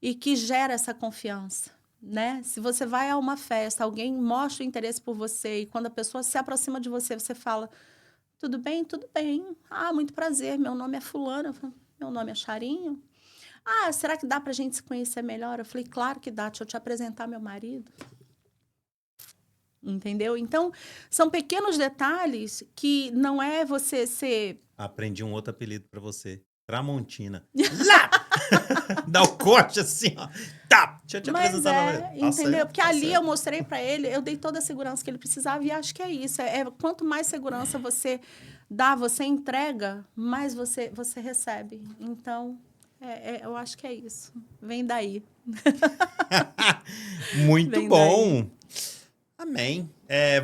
e que gera essa confiança, né? Se você vai a uma festa, alguém mostra o interesse por você e quando a pessoa se aproxima de você, você fala, tudo bem? Tudo bem. Ah, muito prazer, meu nome é fulano. Eu falo, meu nome é Charinho. Ah, será que dá pra gente se conhecer melhor? Eu falei, claro que dá, deixa eu te apresentar meu marido. Entendeu? Então, são pequenos detalhes que não é você ser... Aprendi um outro apelido pra você. Tramontina. Lá! Dá o corte assim, ó. Tá! Deixa eu te Mas apresentar. entendeu? Porque Tá ali certo. eu mostrei pra ele, eu dei toda a segurança que ele precisava e acho que é isso. Quanto mais segurança você dá, você entrega, mais você recebe. Então, eu acho que é isso. Vem daí. Muito Vem bom. daí. Amém.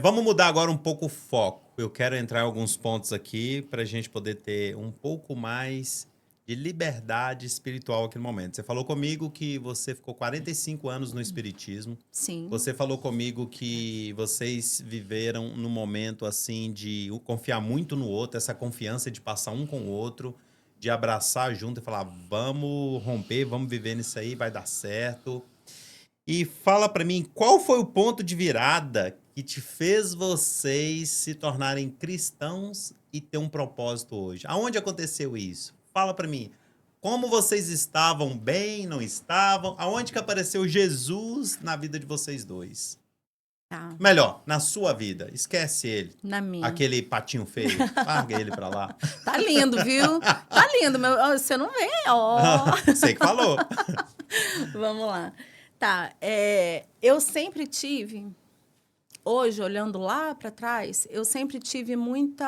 Vamos mudar agora um pouco o foco. Eu quero entrar em alguns pontos aqui para a gente poder ter um pouco mais de liberdade espiritual aqui no momento. Você falou comigo que você ficou 45 anos no espiritismo. Sim. Você falou comigo que vocês viveram num momento assim de confiar muito no outro, essa confiança de passar um com o outro, de abraçar junto e falar, vamos romper, vamos viver nisso aí, vai dar certo. E fala pra mim, qual foi o ponto de virada que te fez vocês se tornarem cristãos e ter um propósito hoje? Aonde aconteceu isso? Fala pra mim. Como vocês estavam bem, não estavam? Aonde que apareceu Jesus na vida de vocês dois? Tá. Melhor, na sua vida. Esquece ele. Na minha. Aquele patinho feio. Larga ele pra lá. Tá lindo, viu? Tá lindo. Você não vê, ó. Sei que falou. Vamos lá. Tá. Eu sempre tive, hoje, olhando lá para trás, eu sempre tive muito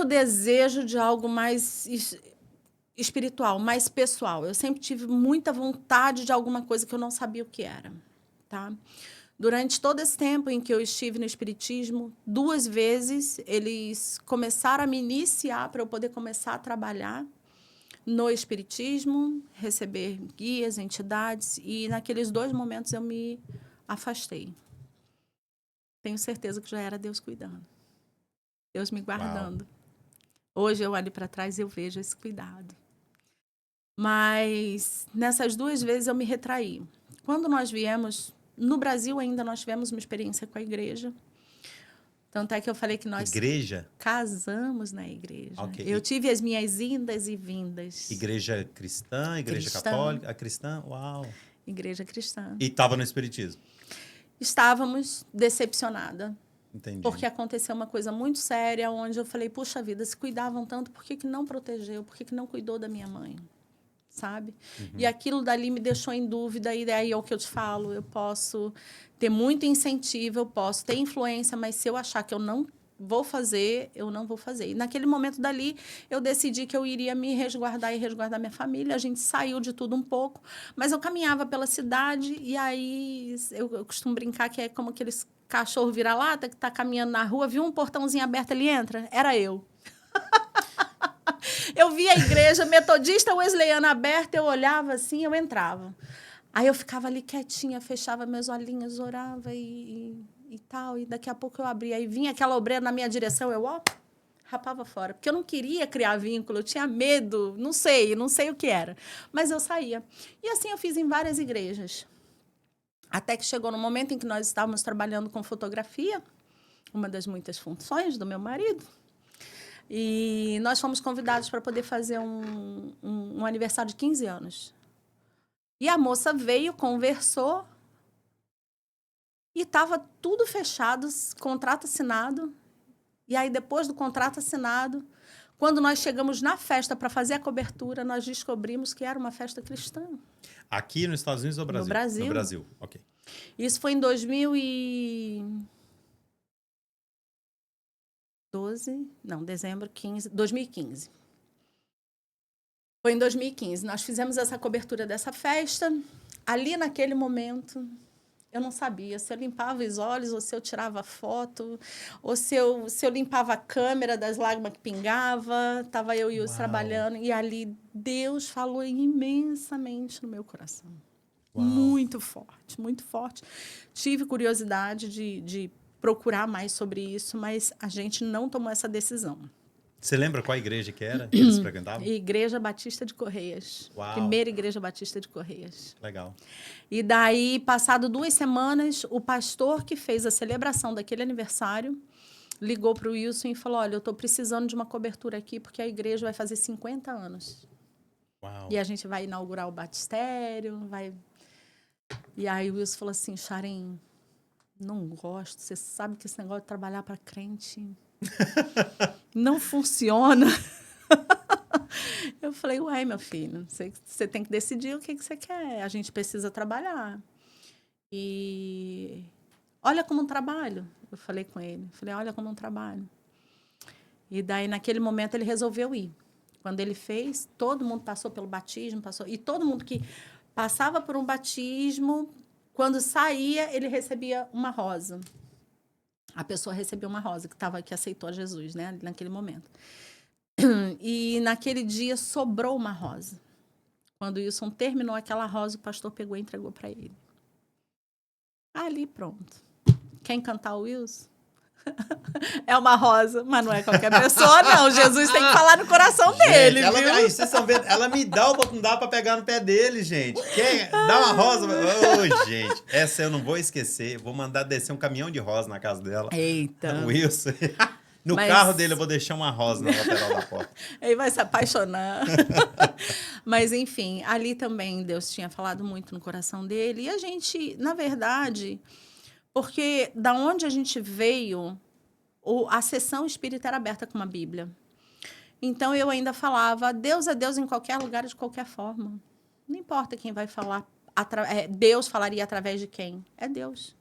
desejo de algo mais espiritual, mais pessoal. Eu sempre tive muita vontade de alguma coisa que eu não sabia o que era, tá? Durante todo esse tempo em que eu estive no espiritismo, 2 vezes eles começaram a me iniciar para eu poder começar a trabalhar no espiritismo, receber guias, entidades, e naqueles 2 momentos eu me afastei. Tenho certeza que já era Deus cuidando. Deus me guardando. Uau. Hoje eu olho para trás e eu vejo esse cuidado. Mas nessas 2 vezes eu me retraí. Quando nós viemos, no Brasil ainda nós tivemos uma experiência com a igreja. Tanto é que eu falei que nós casamos na igreja. Okay. Eu tive as minhas indas e vindas. Igreja cristã, igreja católica, a cristã, uau. Igreja cristã. E estava no espiritismo? Estávamos decepcionada. Entendi. Porque aconteceu uma coisa muito séria, onde eu falei, puxa vida, se cuidavam tanto, por que não protegeu? Por que não cuidou da minha mãe? Sabe? Uhum. E aquilo dali me deixou em dúvida, e daí é o que eu te falo, eu posso ter muito incentivo, eu posso ter influência, mas se eu achar que eu não vou fazer, eu não vou fazer. E naquele momento dali, eu decidi que eu iria me resguardar e resguardar minha família, a gente saiu de tudo um pouco, mas eu caminhava pela cidade, e aí eu costumo brincar que é como aqueles cachorro vira-lata que está caminhando na rua, viu um portãozinho aberto, ele entra? Era eu. Eu via a igreja metodista wesleyana aberta, eu olhava assim, eu entrava. Aí eu ficava ali quietinha, fechava meus olhinhos, orava e tal. E daqui a pouco eu abria. Aí vinha aquela obreira na minha direção, eu rapava fora. Porque eu não queria criar vínculo, eu tinha medo, não sei o que era. Mas eu saía. E assim eu fiz em várias igrejas. Até que chegou no momento em que nós estávamos trabalhando com fotografia, uma das muitas funções do meu marido. E nós fomos convidados para poder fazer um aniversário de 15 anos. E a moça veio, conversou, e estava tudo fechado, contrato assinado. E aí, depois do contrato assinado, quando nós chegamos na festa para fazer a cobertura, nós descobrimos que era uma festa cristã. Aqui nos Estados Unidos ou no Brasil? No Brasil. No Brasil, ok. Isso foi em 2015. Foi em 2015. Nós fizemos essa cobertura dessa festa. Ali, naquele momento, Eu não sabia se eu limpava os olhos, ou se eu tirava foto, ou se eu limpava a câmera das lágrimas que pingava. Estava eu e o Wilson trabalhando. E ali Deus falou imensamente no meu coração. Uau. Muito forte, muito forte. Tive curiosidade de procurar mais sobre isso, mas a gente não tomou essa decisão. Você lembra qual igreja que era que eles frequentavam? Igreja Batista de Correias. Uau. Primeira Igreja Batista de Correias. Legal. E daí, passado 2 semanas, o pastor que fez a celebração daquele aniversário ligou para o Wilson e falou: olha, eu estou precisando de uma cobertura aqui porque a igreja vai fazer 50 anos. Uau. E a gente vai inaugurar o batistério, vai... E aí o Wilson falou assim: Sharon, não gosto, você sabe que esse negócio de trabalhar para crente não funciona. Eu falei: ué, meu filho, você tem que decidir o que você quer, a gente precisa trabalhar. E olha como um trabalho, eu falei com ele. Falei: olha como um trabalho. E daí, naquele momento, ele resolveu ir. Quando ele fez, todo mundo passou pelo batismo, e todo mundo que passava por um batismo, quando saía, ele recebia uma rosa. A pessoa recebeu uma rosa que aceitou a Jesus, né, naquele momento. E naquele dia sobrou uma rosa. Quando o Wilson terminou aquela rosa, o pastor pegou e entregou para ele. Ali, pronto. Quem cantar o Wilson? É uma rosa, mas não é qualquer pessoa, não. Jesus tem que falar no coração dele, ela, viu? aí, vocês estão vendo? Ela me dá a oportunidade para pegar no pé dele, gente. Quem dá uma rosa? Ô, gente, essa eu não vou esquecer. Vou mandar descer um caminhão de rosa na casa dela. Eita. O Wilson. No carro dele eu vou deixar uma rosa na lateral da porta. Ele vai se apaixonar. Mas, enfim, ali também Deus tinha falado muito no coração dele. E a gente, na verdade, porque da onde a gente veio, a sessão espírita era aberta com uma Bíblia. Então, eu ainda falava: Deus é Deus em qualquer lugar, de qualquer forma. Não importa quem vai falar. Deus falaria através de quem? É Deus.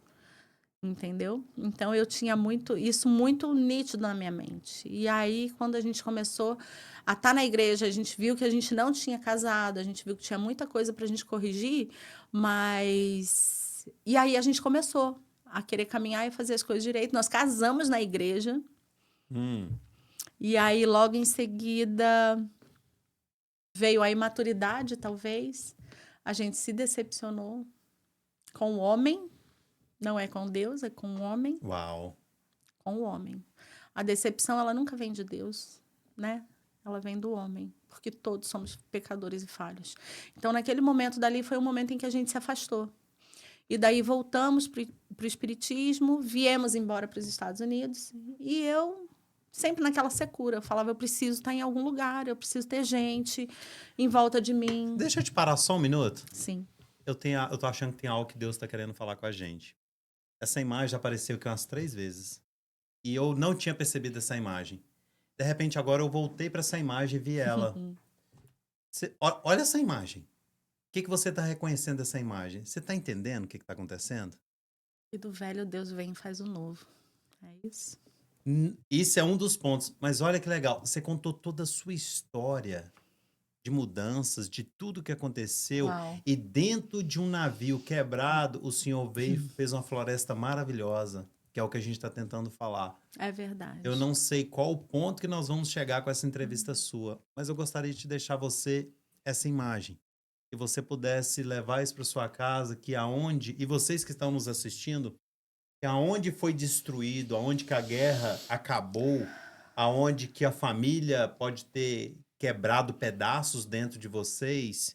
Entendeu? Então, eu tinha isso muito nítido na minha mente. E aí, quando a gente começou a estar na igreja, a gente viu que a gente não tinha casado, a gente viu que tinha muita coisa para a gente corrigir, mas... E aí, a gente começou a querer caminhar e fazer as coisas direito. Nós casamos na igreja. E aí, logo em seguida, veio a imaturidade, talvez. A gente se decepcionou com o homem. Não é com Deus, é com o homem. Uau. Com o homem. A decepção, ela nunca vem de Deus, né? Ela vem do homem, porque todos somos pecadores e falhos. Então, naquele momento dali, foi o momento em que a gente se afastou. E daí voltamos para o espiritismo, viemos embora para os Estados Unidos, e eu, sempre naquela secura, eu falava: eu preciso estar em algum lugar, eu preciso ter gente em volta de mim. Deixa eu te parar só um minuto. Sim. Eu tô achando que tem algo que Deus está querendo falar com a gente. Essa imagem apareceu aqui umas 3 vezes. E eu não tinha percebido essa imagem. De repente, agora eu voltei para essa imagem e vi ela. Olha essa imagem. O que você está reconhecendo dessa imagem? Você está entendendo o que está acontecendo? E do velho Deus vem e faz o novo. É isso? Isso é um dos pontos. Mas olha que legal. Você contou toda a sua história de mudanças, de tudo que aconteceu. Uau. E dentro de um navio quebrado, o Senhor veio e fez uma floresta maravilhosa, que é o que a gente está tentando falar. É verdade. Eu não sei qual o ponto que nós vamos chegar com essa entrevista sua, mas eu gostaria de deixar você essa imagem. Que você pudesse levar isso para sua casa, que aonde, e vocês que estão nos assistindo, que aonde foi destruído, aonde que a guerra acabou, aonde que a família pode ter quebrado pedaços dentro de vocês,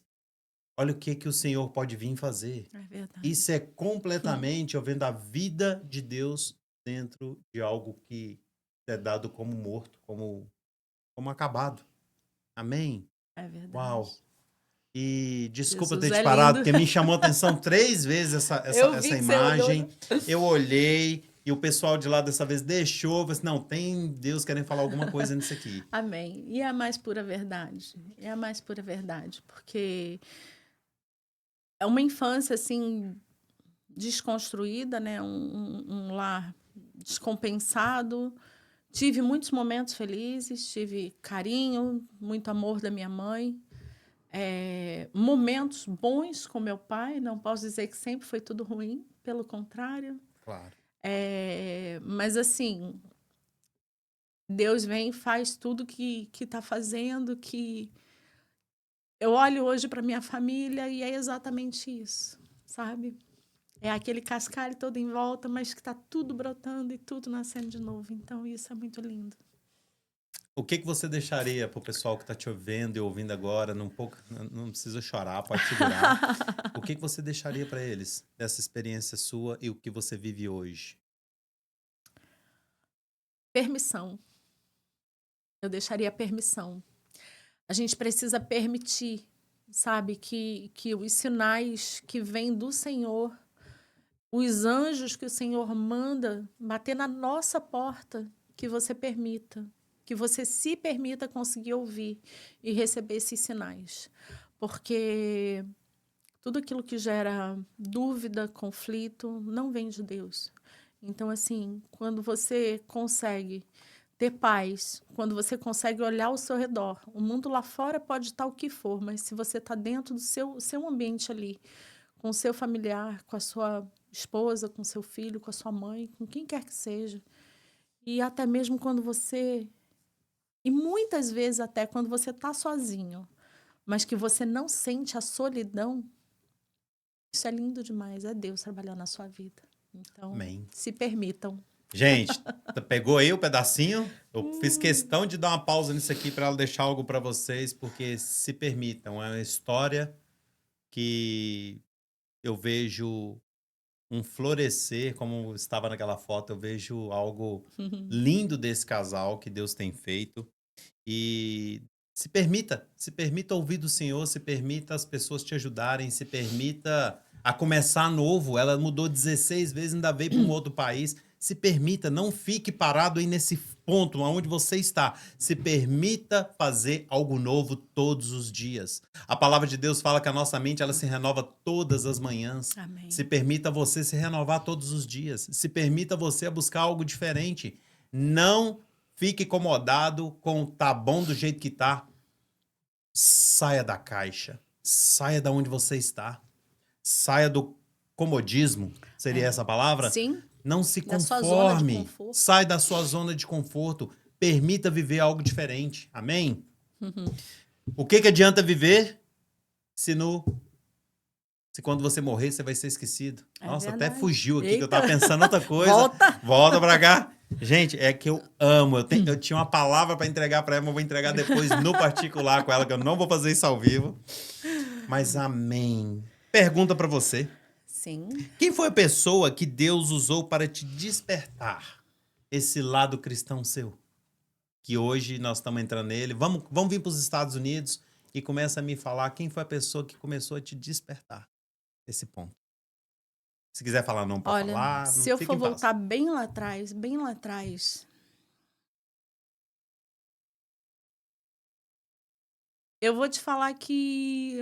olha o que o Senhor pode vir fazer. É verdade. Isso é completamente, eu vendo a vida de Deus dentro de algo que é dado como morto, como acabado. Amém? É verdade. Uau. E desculpa Jesus ter te é parado, lindo. porque me chamou a atenção 3 vezes essa imagem. Eu olhei e o pessoal de lá dessa vez deixou. Eu falei assim, não, tem Deus querendo falar alguma coisa nisso aqui. Amém. E é a mais pura verdade. É a mais pura verdade. Porque é uma infância, assim, desconstruída, né? Um lar descompensado. Tive muitos momentos felizes, tive carinho, muito amor da minha mãe. Momentos bons com meu pai, não posso dizer que sempre foi tudo ruim, pelo contrário. Claro. Mas assim, Deus vem e faz tudo que está fazendo, que eu olho hoje para minha família e é exatamente isso, sabe? É aquele cascalho todo em volta, mas que está tudo brotando e tudo nascendo de novo. Então, isso é muito lindo. O que você deixaria pro pessoal que tá te ouvindo e ouvindo agora, não precisa chorar, pode segurar. O que você deixaria para eles dessa experiência sua e o que você vive hoje? Permissão. Eu deixaria permissão. A gente precisa permitir, sabe, que os sinais que vêm do Senhor, os anjos que o Senhor manda bater na nossa porta, que você permita, que você se permita conseguir ouvir e receber esses sinais. Porque tudo aquilo que gera dúvida, conflito, não vem de Deus. Então, assim, quando você consegue ter paz, quando você consegue olhar ao seu redor, o mundo lá fora pode estar o que for, mas se você está dentro do seu ambiente ali, com o seu familiar, com a sua esposa, com o seu filho, com a sua mãe, com quem quer que seja, e até mesmo quando você... E muitas vezes até quando você está sozinho, mas que você não sente a solidão, isso é lindo demais, é Deus trabalhando na sua vida. Então, Amém. se permitam. Gente, pegou aí o pedacinho? Eu fiz questão de dar uma pausa nisso aqui para ela deixar algo para vocês, porque se permitam. É uma história que eu vejo um florescer, como estava naquela foto, eu vejo algo lindo desse casal que Deus tem feito. E se permita ouvir do Senhor, se permita as pessoas te ajudarem, se permita a começar novo. Ela mudou 16 vezes, ainda veio para um outro país. Se permita, não fique parado aí nesse ponto onde você está. Se permita fazer algo novo todos os dias. A palavra de Deus fala que a nossa mente ela se renova todas as manhãs. Amém. Se permita você se renovar todos os dias. Se permita você buscar algo diferente. Não fique incomodado com tá bom do jeito que tá. Saia da caixa. Saia da onde você está. Saia do comodismo. Seria essa a palavra? Sim. Não se Da sua zona de conforme. conforto. Sai da sua zona de conforto. Permita viver algo diferente. Amém? O que adianta viver se quando você morrer você vai ser esquecido? É Nossa, verdade. até fugiu aqui que eu Eita. tava pensando outra coisa. Volta pra cá. Gente, é que eu amo. Eu tinha uma palavra pra entregar pra ela, mas eu vou entregar depois no particular com ela, que eu não vou fazer isso ao vivo. Mas amém. Pergunta pra você. Sim. Quem foi a pessoa que Deus usou para te despertar esse lado cristão seu? Que hoje nós estamos entrando nele. Vamos vir para os Estados Unidos e começa a me falar quem foi a pessoa que começou a te despertar esse ponto. Se quiser falar não para Olha, falar, se não eu fique for em paz. voltar bem lá atrás, eu vou te falar que,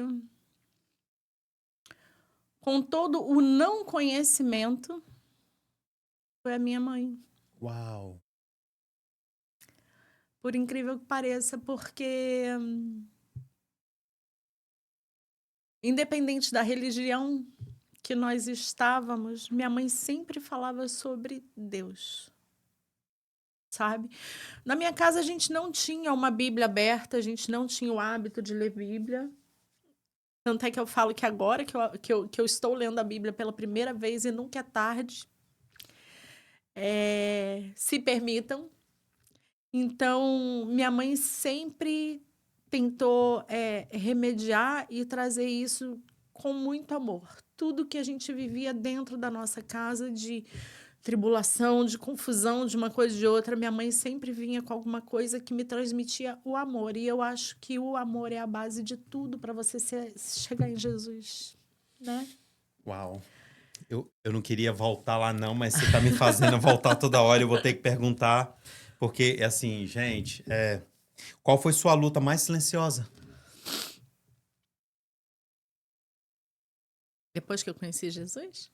com todo o não conhecimento, foi a minha mãe. Uau. Por incrível que pareça, porque independente da religião que nós estávamos, minha mãe sempre falava sobre Deus, sabe? Na minha casa a gente não tinha uma Bíblia aberta, a gente não tinha o hábito de ler Bíblia. Tanto é que eu falo que agora que eu estou lendo a Bíblia pela primeira vez e nunca é tarde, se permitam. Então, minha mãe sempre tentou remediar e trazer isso com muito amor. Tudo que a gente vivia dentro da nossa casa de tribulação, de confusão, de uma coisa e de outra, minha mãe sempre vinha com alguma coisa que me transmitia o amor. E eu acho que o amor é a base de tudo para você chegar em Jesus, né? Uau. Eu não queria voltar lá não, mas você tá me fazendo voltar toda hora, eu vou ter que perguntar. Porque, assim, gente, qual foi sua luta mais silenciosa? Depois que eu conheci Jesus?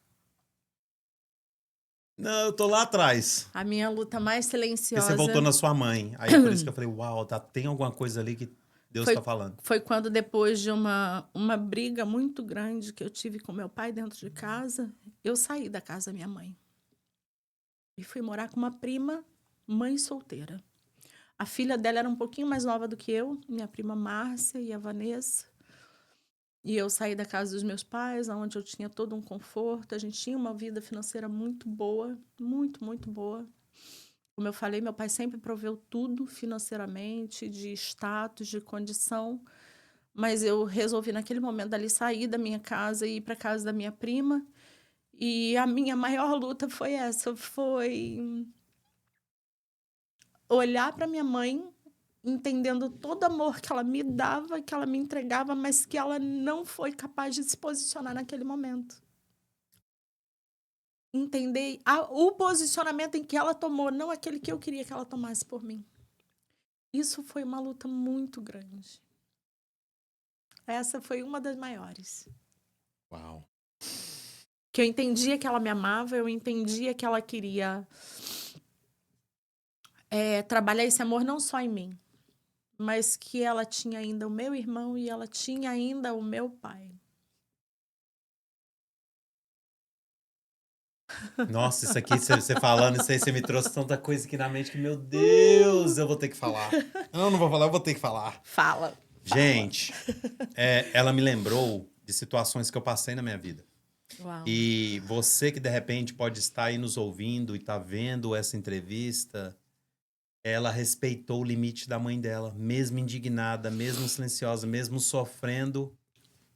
Não, eu tô lá atrás. A minha luta mais Porque silenciosa... você voltou na sua mãe. Aí é por isso que eu falei, uau, tem alguma coisa ali que... Deus está falando. Foi quando, depois de uma briga muito grande que eu tive com meu pai dentro de casa, eu saí da casa da minha mãe. E fui morar com uma prima, mãe solteira. A filha dela era um pouquinho mais nova do que eu, minha prima Márcia e a Vanessa. E eu saí da casa dos meus pais, onde eu tinha todo um conforto. A gente tinha uma vida financeira muito boa, muito, muito boa. Como eu falei, meu pai sempre proveu tudo financeiramente, de status, de condição. Mas eu resolvi, naquele momento ali, sair da minha casa e ir para a casa da minha prima. E a minha maior luta foi essa, foi olhar para minha mãe, entendendo todo o amor que ela me dava, que ela me entregava, mas que ela não foi capaz de se posicionar naquele momento. Entender o posicionamento em que ela tomou, não aquele que eu queria que ela tomasse por mim. Isso foi uma luta muito grande. Essa foi uma das maiores. Uau. Que eu entendia que ela me amava, eu entendia que ela queria trabalhar esse amor não só em mim, mas que ela tinha ainda o meu irmão e ela tinha ainda o meu pai. Nossa, isso aqui, você falando, isso aí, você me trouxe tanta coisa aqui na mente que, meu Deus, eu vou ter que falar. Não vou falar, eu vou ter que falar. Fala. Gente, ela me lembrou de situações que eu passei na minha vida. Uau. E você que, de repente, pode estar aí nos ouvindo e tá vendo essa entrevista, ela respeitou o limite da mãe dela, mesmo indignada, mesmo silenciosa, mesmo sofrendo.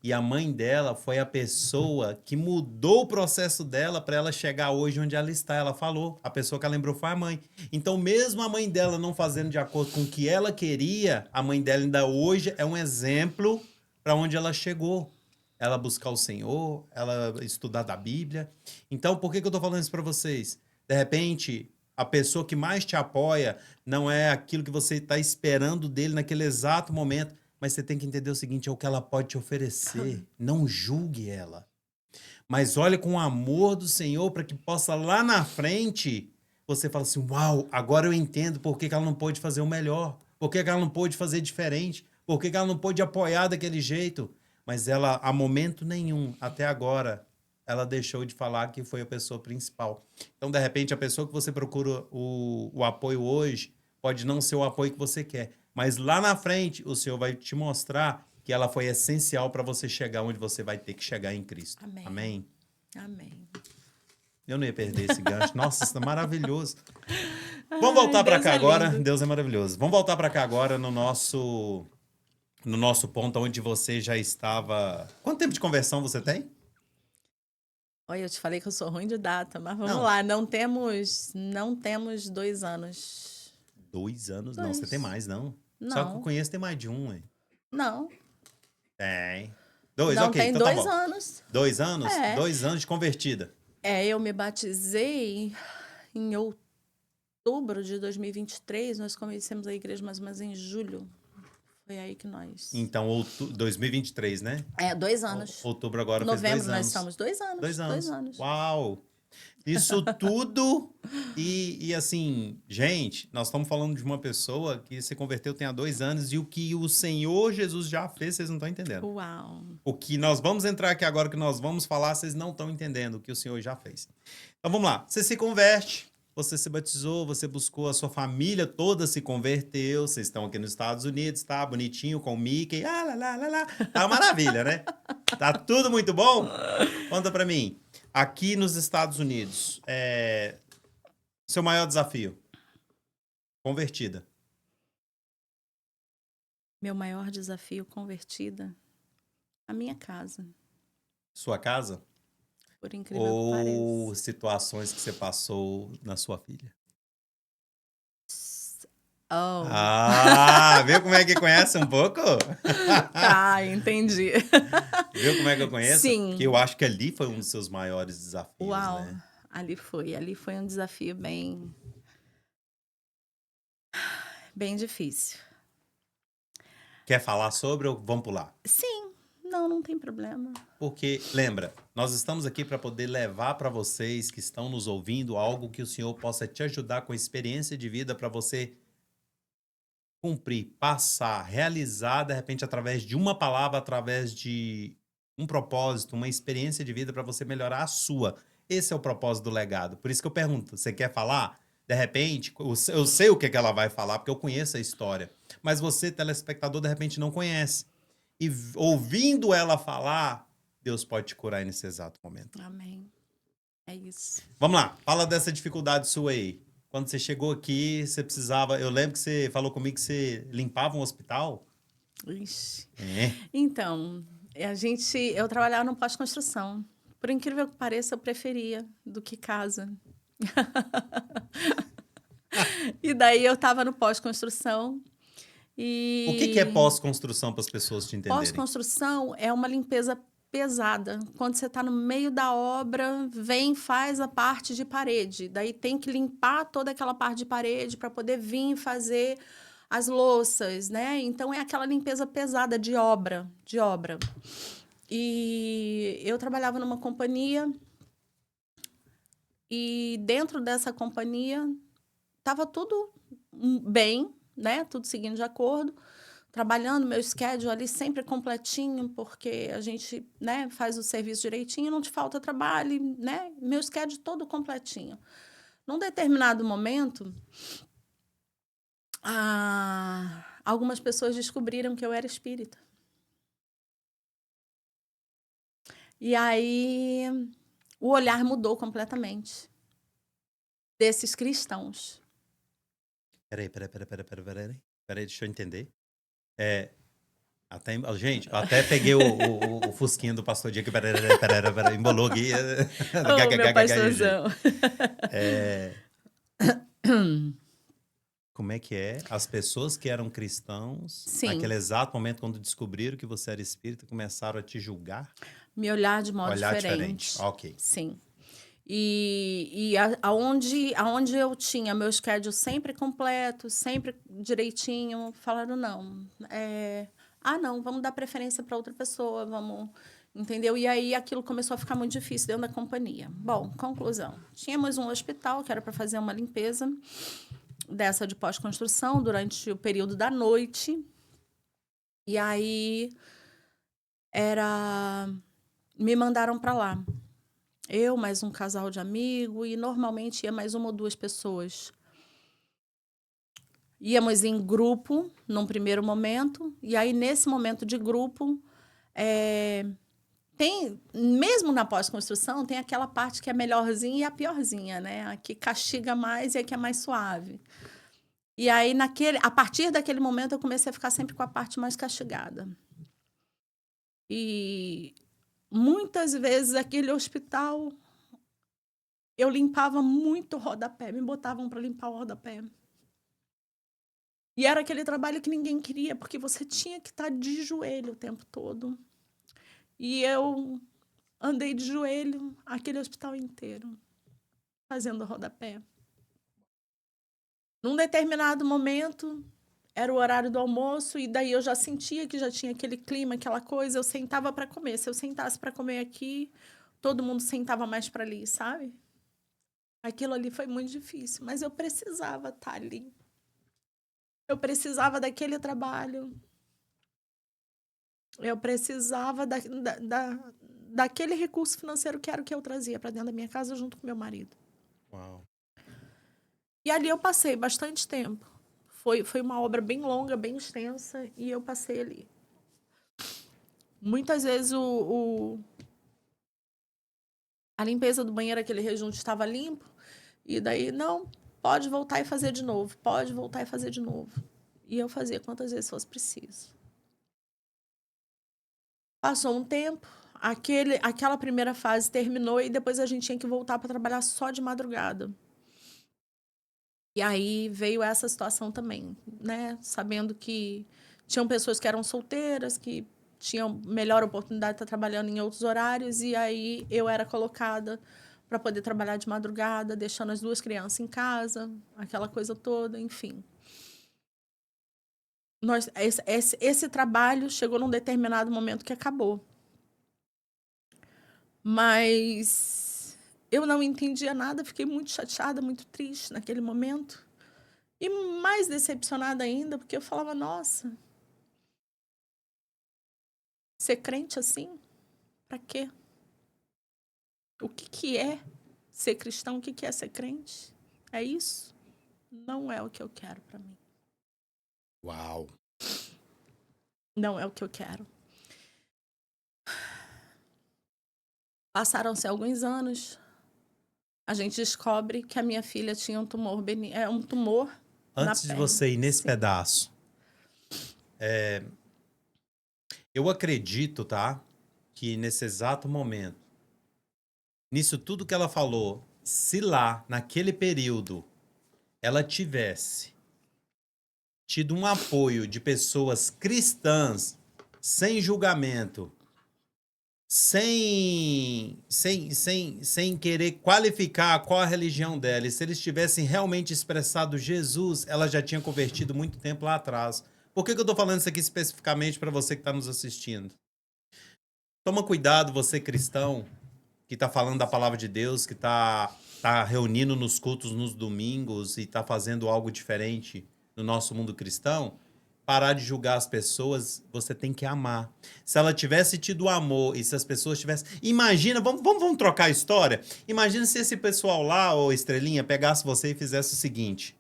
E a mãe dela foi a pessoa que mudou o processo dela para ela chegar hoje onde ela está. Ela falou, a pessoa que ela lembrou foi a mãe. Então, mesmo a mãe dela não fazendo de acordo com o que ela queria, a mãe dela ainda hoje é um exemplo para onde ela chegou. Ela buscar o Senhor, ela estudar da Bíblia. Então, por que eu estou falando isso para vocês? De repente, a pessoa que mais te apoia não é aquilo que você está esperando dele naquele exato momento. Mas você tem que entender o seguinte, é o que ela pode te oferecer. Não julgue ela. Mas olhe com o amor do Senhor para que possa lá na frente você falar assim, uau, agora eu entendo por que ela não pôde fazer o melhor. Por que ela não pôde fazer diferente. Por que ela não pôde apoiar daquele jeito. Mas ela, a momento nenhum, até agora, ela deixou de falar que foi a pessoa principal. Então, de repente, a pessoa que você procura o apoio hoje pode não ser o apoio que você quer. Mas lá na frente, o Senhor vai te mostrar que ela foi essencial para você chegar onde você vai ter que chegar em Cristo. Amém. Amém? Amém. Eu não ia perder esse gancho. Nossa, isso é maravilhoso. Vamos voltar para cá agora. Deus é maravilhoso. Vamos voltar para cá agora no nosso ponto onde você já estava. Quanto tempo de conversão você tem? Olha, eu te falei que eu sou ruim de data, mas vamos lá. Não temos 2 anos. 2 anos? Não, você tem mais, não? Não. Só que eu conheço tem mais de um, hein? Não. Tem. 2, não, ok. tem Então 2 tá bom. anos. 2 anos? É. 2 anos de convertida. Eu me batizei em outubro de 2023. Nós conhecemos a igreja mais ou menos em julho. Foi aí que nós... Então, 2023, né? 2 anos. Outubro agora Novembro fez 2 anos. nós estamos 2 anos. 2 anos. 2 anos. Uau! Isso tudo e assim, gente, nós estamos falando de uma pessoa que se converteu tem há 2 anos e o que o Senhor Jesus já fez, vocês não estão entendendo. Uau! O que nós vamos entrar aqui agora, que nós vamos falar, vocês não estão entendendo o que o Senhor já fez. Então vamos lá, você se converte, você se batizou, você buscou, a sua família toda se converteu, vocês estão aqui nos Estados Unidos, tá bonitinho com o Mickey, tá uma maravilha, né? Tá tudo muito bom? Conta pra mim. Aqui nos Estados Unidos, seu maior desafio? Convertida. Meu maior desafio convertida? A minha casa. Sua casa? Por incrível que Ou pareça. situações que você passou na sua filha? Oh. Viu como é que conhece um pouco? Tá, entendi. Viu como é que eu conheço? Sim. Porque eu acho que ali foi um dos seus maiores desafios, Uau, né? Ali foi um desafio bem difícil. Quer falar sobre ou vamos pular? Sim, não tem problema. Porque, lembra, nós estamos aqui para poder levar para vocês que estão nos ouvindo algo que o Senhor possa te ajudar com experiência de vida para você cumprir, passar, realizar, de repente, através de uma palavra, através de um propósito, uma experiência de vida para você melhorar a sua. Esse é o propósito do legado. Por isso que eu pergunto, você quer falar? De repente, eu sei o que é que ela vai falar, porque eu conheço a história. Mas você, telespectador, de repente não conhece. E ouvindo ela falar, Deus pode te curar aí nesse exato momento. Amém. É isso. Vamos lá, fala dessa dificuldade sua aí. Quando você chegou aqui, você precisava. Eu lembro que você falou comigo que você limpava um hospital. Ixi. É. Então, eu trabalhava no pós-construção. Por incrível que pareça, eu preferia do que casa. E daí eu estava no pós-construção O que é e pós-construção para as pessoas te entenderem? pós-construção é uma limpeza pesada. Quando você está no meio da obra, vem, faz a parte de parede. Daí tem que limpar toda aquela parte de parede para poder vir fazer as louças, né? Então é aquela limpeza pesada de obra, de obra. E eu trabalhava numa companhia e dentro dessa companhia estava tudo bem, né? Tudo seguindo de acordo. Trabalhando meu schedule ali sempre completinho, porque a gente, né, faz o serviço direitinho, não te falta trabalho, né? Meu schedule todo completinho. Num determinado momento, algumas pessoas descobriram que eu era espírita. E aí o olhar mudou completamente desses cristãos. Peraí. Peraí, deixa eu entender. Gente, eu até peguei o fusquinho do pastor Diego. Peraí, embolou aqui. Ô, meu pastorzão. Como é que é? As pessoas que eram cristãos, Sim, naquele exato momento, quando descobriram que você era espírita, começaram a te julgar? me olhar de modo Olhar diferente. diferente. Ok. Sim. E aonde eu tinha meu schedule sempre completo, sempre direitinho, falaram não. Não, vamos dar preferência para outra pessoa, vamos. Entendeu? E aí aquilo começou a ficar muito difícil dentro da companhia. Bom, conclusão. Tínhamos um hospital que era para fazer uma limpeza dessa de pós-construção durante o período da noite. E aí me mandaram para lá. Eu, mais um casal de amigo, e normalmente ia mais uma ou duas pessoas. Íamos em grupo, num primeiro momento, e aí, nesse momento de grupo, mesmo na pós-construção, tem aquela parte que é melhorzinha e a piorzinha, né? A que castiga mais e a que é mais suave. E aí, a partir daquele momento, eu comecei a ficar sempre com a parte mais castigada. E muitas vezes aquele hospital eu limpava muito o rodapé, me botavam para limpar o rodapé. E era aquele trabalho que ninguém queria, porque você tinha que estar de joelho o tempo todo. E eu andei de joelho aquele hospital inteiro, fazendo rodapé. Num determinado momento, era o horário do almoço, e daí eu já sentia que já tinha aquele clima, aquela coisa. Eu sentava para comer. Se eu sentasse para comer aqui, todo mundo sentava mais para ali, sabe? Aquilo ali foi muito difícil, mas eu precisava estar ali. Eu precisava daquele trabalho. Eu precisava daquele recurso financeiro que era o que eu trazia para dentro da minha casa junto com meu marido. Uau. E ali eu passei bastante tempo. Foi uma obra bem longa, bem extensa, e eu passei ali. Muitas vezes a limpeza do banheiro, aquele rejunte estava limpo, e daí, não, pode voltar e fazer de novo, pode voltar e fazer de novo. E eu fazia quantas vezes fosse preciso. Passou um tempo, aquela primeira fase terminou e depois a gente tinha que voltar para trabalhar só de madrugada. E aí veio essa situação também, né? Sabendo que tinham pessoas que eram solteiras, que tinham melhor oportunidade de estar trabalhando em outros horários, e aí eu era colocada para poder trabalhar de madrugada, deixando as duas crianças em casa, aquela coisa toda, enfim. Esse trabalho chegou num determinado momento que acabou. Mas eu não entendia nada, fiquei muito chateada, muito triste naquele momento. E mais decepcionada ainda, porque eu falava, nossa, ser crente assim? Pra quê? O que que é ser cristão? O que que é ser crente? É isso? Não é o que eu quero pra mim. Uau. Não é o que eu quero. Passaram-se alguns anos. A gente descobre que a minha filha tinha um tumor um tumor na Antes de perna. você ir nesse Sim. pedaço, eu acredito, tá? Que nesse exato momento, nisso tudo que ela falou, se lá, naquele período, ela tivesse tido um apoio de pessoas cristãs, sem julgamento, sem querer qualificar qual a religião dela, e se eles tivessem realmente expressado Jesus, ela já tinha convertido muito tempo lá atrás. Por que eu tô falando isso aqui especificamente para você que está nos assistindo? Toma cuidado, você cristão, que está falando da palavra de Deus, que tá reunindo nos cultos nos domingos e está fazendo algo diferente no nosso mundo cristão. Parar de julgar as pessoas, você tem que amar. Se ela tivesse tido amor e se as pessoas tivessem... Imagina, vamos trocar a história? Imagina se esse pessoal lá, ô Estrelinha, pegasse você e fizesse o seguinte: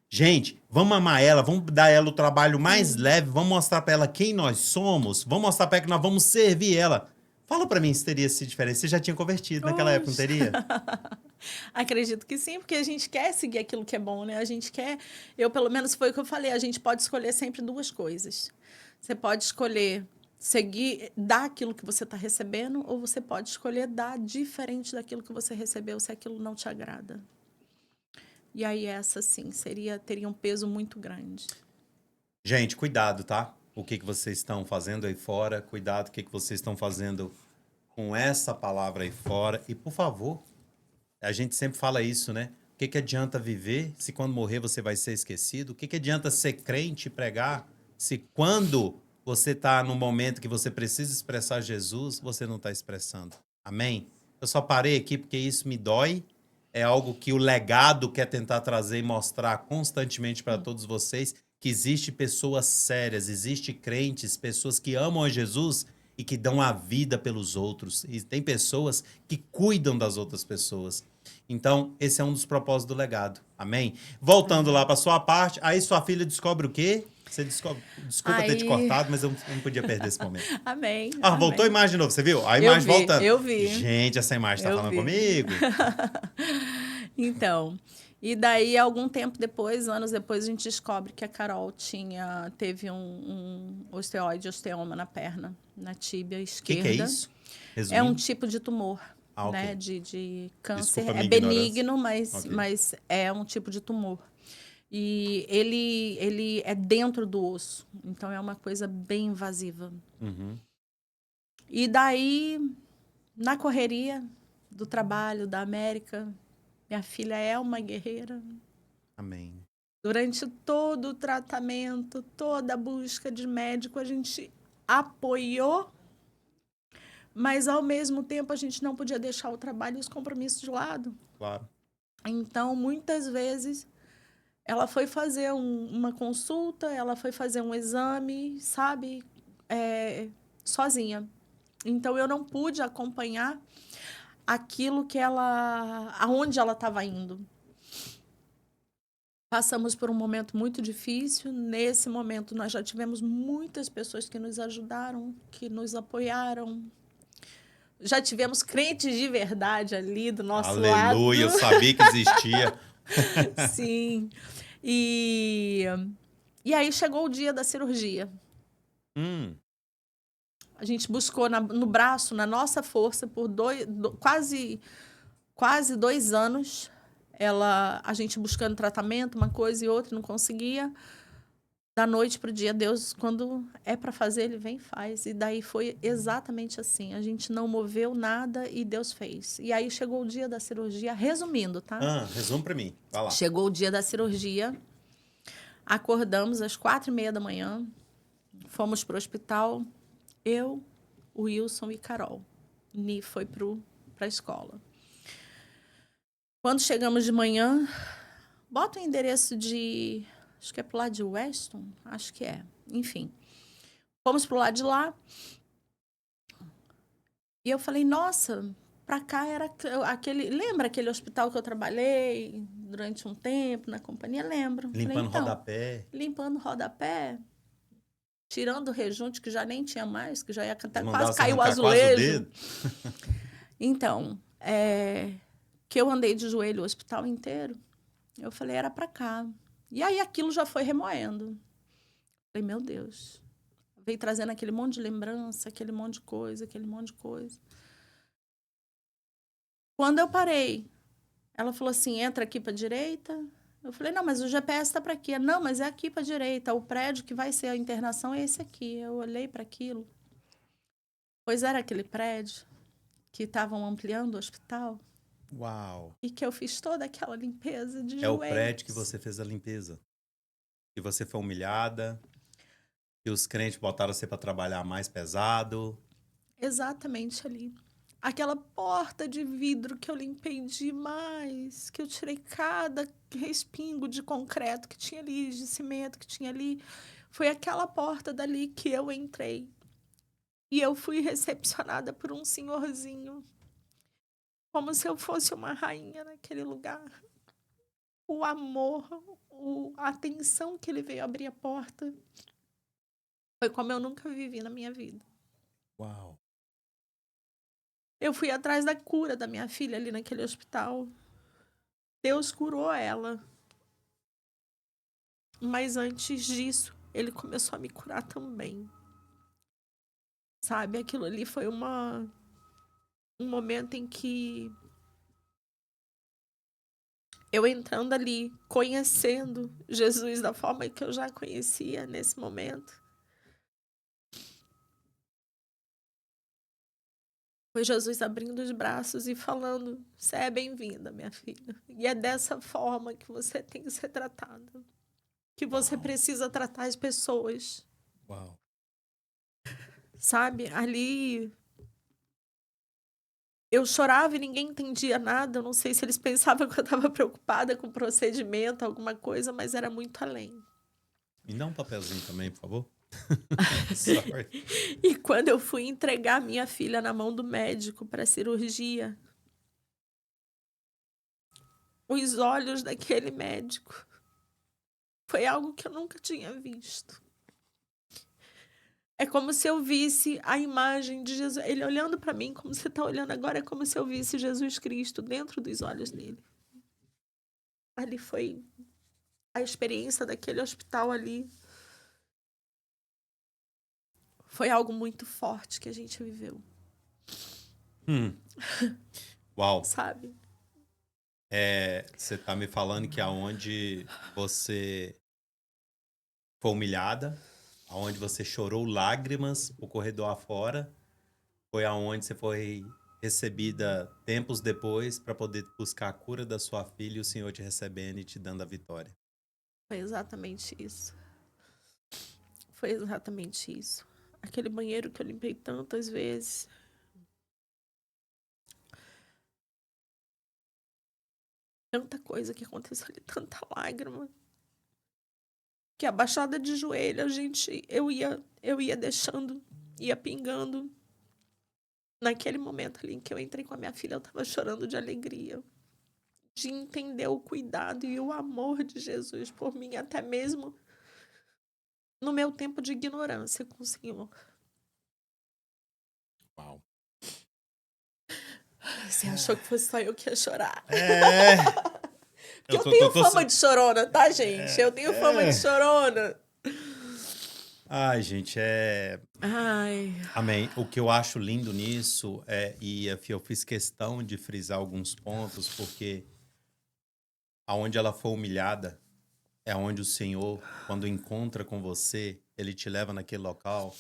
gente, vamos amar ela, vamos dar ela o trabalho mais leve, vamos mostrar pra ela quem nós somos, vamos mostrar pra ela que nós vamos servir ela. Fala pra mim se teria sido diferente. Você já tinha convertido naquela época, não Poxa. teria? Acredito que sim, porque a gente quer seguir aquilo que é bom, né? A gente quer... Eu, pelo menos, foi o que eu falei. A gente pode escolher sempre duas coisas. Você pode escolher seguir, dar aquilo que você está recebendo, ou você pode escolher dar diferente daquilo que você recebeu, se aquilo não te agrada. E aí, essa, sim, teria um peso muito grande. Gente, cuidado, tá? O que vocês estão fazendo aí fora. Cuidado o que vocês estão fazendo com essa palavra aí fora. E, por favor, a gente sempre fala isso, né? O que adianta viver se quando morrer você vai ser esquecido? O que adianta ser crente e pregar se quando você está num momento que você precisa expressar Jesus, você não está expressando? Amém? Eu só parei aqui porque isso me dói. É algo que o legado quer tentar trazer e mostrar constantemente para todos vocês, que existe pessoas sérias, existe crentes, pessoas que amam a Jesus e que dão a vida pelos outros. E tem pessoas que cuidam das outras pessoas. Então, esse é um dos propósitos do legado. Amém? Voltando lá para sua parte, aí sua filha descobre o quê? Você descobre... Desculpa ter te cortado, mas eu não podia perder esse momento. Amém. Ah, amém. voltou a imagem de novo, você viu? A imagem voltando. Eu vi. Gente, essa imagem tá falando comigo. Então, e daí, algum tempo depois, anos depois, a gente descobre que a Carol teve um osteoma na perna, na tíbia O esquerda. que é isso? Resumindo. É um tipo de tumor, né? De câncer. Desculpa a é minha benigno, ignorância. mas é um tipo de tumor. E ele é dentro do osso. Então, é uma coisa bem invasiva. Uhum. E daí, na correria do trabalho, da América, minha filha é uma guerreira. Amém. Durante todo o tratamento, toda a busca de médico, a gente apoiou, mas, ao mesmo tempo, a gente não podia deixar o trabalho e os compromissos de lado. Claro. Então, muitas vezes, ela foi fazer uma consulta, ela foi fazer um exame, sabe? Sozinha. Então, eu não pude acompanhar aquilo aonde ela estava indo. Passamos por um momento muito difícil. Nesse momento, nós já tivemos muitas pessoas que nos ajudaram, que nos apoiaram. Já tivemos crentes de verdade ali do nosso lado. Aleluia, eu sabia que existia. Sim. E aí chegou o dia da cirurgia. A gente buscou no braço, na nossa força, por quase 2 anos. A gente buscando tratamento, uma coisa e outra, não conseguia. Da noite para o dia, Deus, quando é para fazer, Ele vem e faz. E daí foi exatamente assim. A gente não moveu nada e Deus fez. E aí chegou o dia da cirurgia, resumindo, tá? Resume para mim, vai lá. Chegou o dia da cirurgia, acordamos às 4h30 da manhã, fomos para o hospital, eu, o Wilson e Carol. Ni foi para a escola. Quando chegamos de manhã, bota o endereço de Acho que é pro lado de Weston, acho que é. Enfim, fomos pro lado de lá. E eu falei, nossa, pra cá era aquele... Lembra aquele hospital que eu trabalhei durante um tempo na companhia? Lembro. Falei, Limpando então, rodapé, limpando rodapé, tirando o rejunte, que já nem tinha mais, que já ia eles quase mandavam você cair o arrancar quase o azulejo. dedo. Então, que eu andei de joelho o hospital inteiro, eu falei, era pra cá. E aí aquilo já foi remoendo. Falei, meu Deus. Veio trazendo aquele monte de lembrança, aquele monte de coisa, aquele monte de coisa. Quando eu parei, ela falou assim, entra aqui pra direita. Eu falei, não, mas o GPS tá para quê? Não, mas é aqui pra direita. O prédio que vai ser a internação é esse aqui. Eu olhei para aquilo. Pois era aquele prédio que estavam ampliando o hospital. Uau! E que eu fiz toda aquela limpeza de É o joelhos. prédio que você fez a limpeza. Que você foi humilhada, que os crentes botaram você para trabalhar mais pesado. Exatamente ali. Aquela porta de vidro que eu limpei demais, que eu tirei cada respingo de concreto que tinha ali, de cimento que tinha ali. Foi aquela porta dali que eu entrei. E eu fui recepcionada por um senhorzinho, como se eu fosse uma rainha naquele lugar. O amor, a atenção que ele veio abrir a porta, foi como eu nunca vivi na minha vida. Uau! Eu fui atrás da cura da minha filha ali naquele hospital. Deus curou ela. Mas antes disso, ele começou a me curar também. Sabe, aquilo ali foi um momento em que eu entrando ali, conhecendo Jesus da forma que eu já conhecia nesse momento. Foi Jesus abrindo os braços e falando, você é bem-vinda, minha filha. E é dessa forma que você tem que ser tratada. Que você precisa tratar as pessoas. Uau! Sabe, ali eu chorava e ninguém entendia nada. Eu não sei se eles pensavam que eu estava preocupada com o procedimento, alguma coisa, mas era muito além. Me dá um papelzinho também, por favor. Sorry. E quando eu fui entregar minha filha na mão do médico para cirurgia, os olhos daquele médico foi algo que eu nunca tinha visto. É como se eu visse a imagem de Jesus. Ele olhando para mim, como você está olhando agora, é como se eu visse Jesus Cristo dentro dos olhos dele. Ali foi a experiência daquele hospital ali. Foi algo muito forte que a gente viveu. Uau! Sabe? Você tá me falando que aonde você foi humilhada, aonde você chorou lágrimas o corredor afora, foi aonde você foi recebida tempos depois para poder buscar a cura da sua filha e o Senhor te recebendo e te dando a vitória. Foi exatamente isso. Foi exatamente isso. Aquele banheiro que eu limpei tantas vezes. Tanta coisa que aconteceu ali, tanta lágrima. Que abaixada de joelho, eu ia deixando, ia pingando. Naquele momento ali em que eu entrei com a minha filha, eu estava chorando de alegria. De entender o cuidado e o amor de Jesus por mim, até mesmo no meu tempo de ignorância com o Senhor. Uau! Você achou que fosse só eu que ia chorar? Porque eu Eu tenho fama de chorona, tá, gente? Eu tenho fama de chorona. Ai, gente, Ai, Amém. O que eu acho lindo nisso e eu fiz questão de frisar alguns pontos, porque aonde ela foi humilhada é onde o Senhor, quando encontra com você, ele te leva naquele local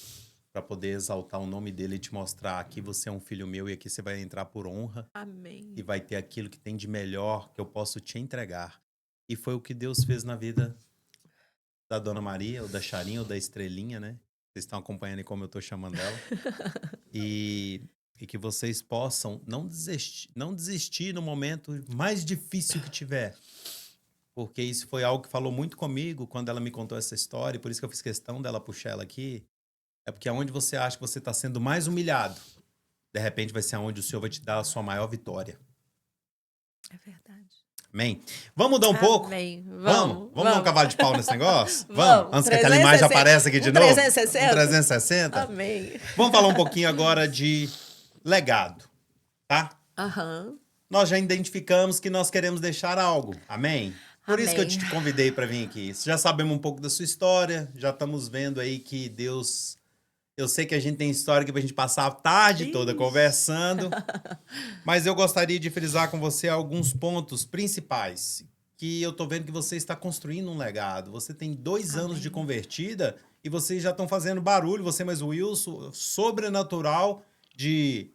para poder exaltar o nome dele e te mostrar: aqui você é um filho meu e aqui você vai entrar por honra amém. e vai ter aquilo que tem de melhor que eu posso te entregar. E foi o que Deus fez na vida da Dona Maria, ou da Charinha, ou da Estrelinha, né? Vocês estão acompanhando aí como eu tô chamando ela. E que vocês possam não desistir no momento mais difícil que tiver. porque isso foi algo que falou muito comigo quando ela me contou essa história, e por isso que eu fiz questão dela puxar ela aqui. É porque aonde você acha que você está sendo mais humilhado, de repente vai ser aonde o Senhor vai te dar a sua maior vitória. É verdade. Amém? Vamos mudar um pouco? Amém. Vamos dar um cavalo de pau nesse negócio? Vamos. Antes que aquela imagem apareça aqui de novo. 360? 360? Amém. Vamos falar um pouquinho agora de legado, tá? Aham. Nós já identificamos que nós queremos deixar algo. Amém? Por isso que eu te convidei para vir aqui. Já sabemos um pouco da sua história, já estamos vendo aí que Deus... Eu sei que a gente tem história que a gente passar a tarde toda conversando, mas eu gostaria de frisar com você alguns pontos principais que eu tô vendo que você está construindo um legado. Você tem 2 anos de convertida e vocês já estão fazendo barulho, você mais o Wilson, sobrenatural de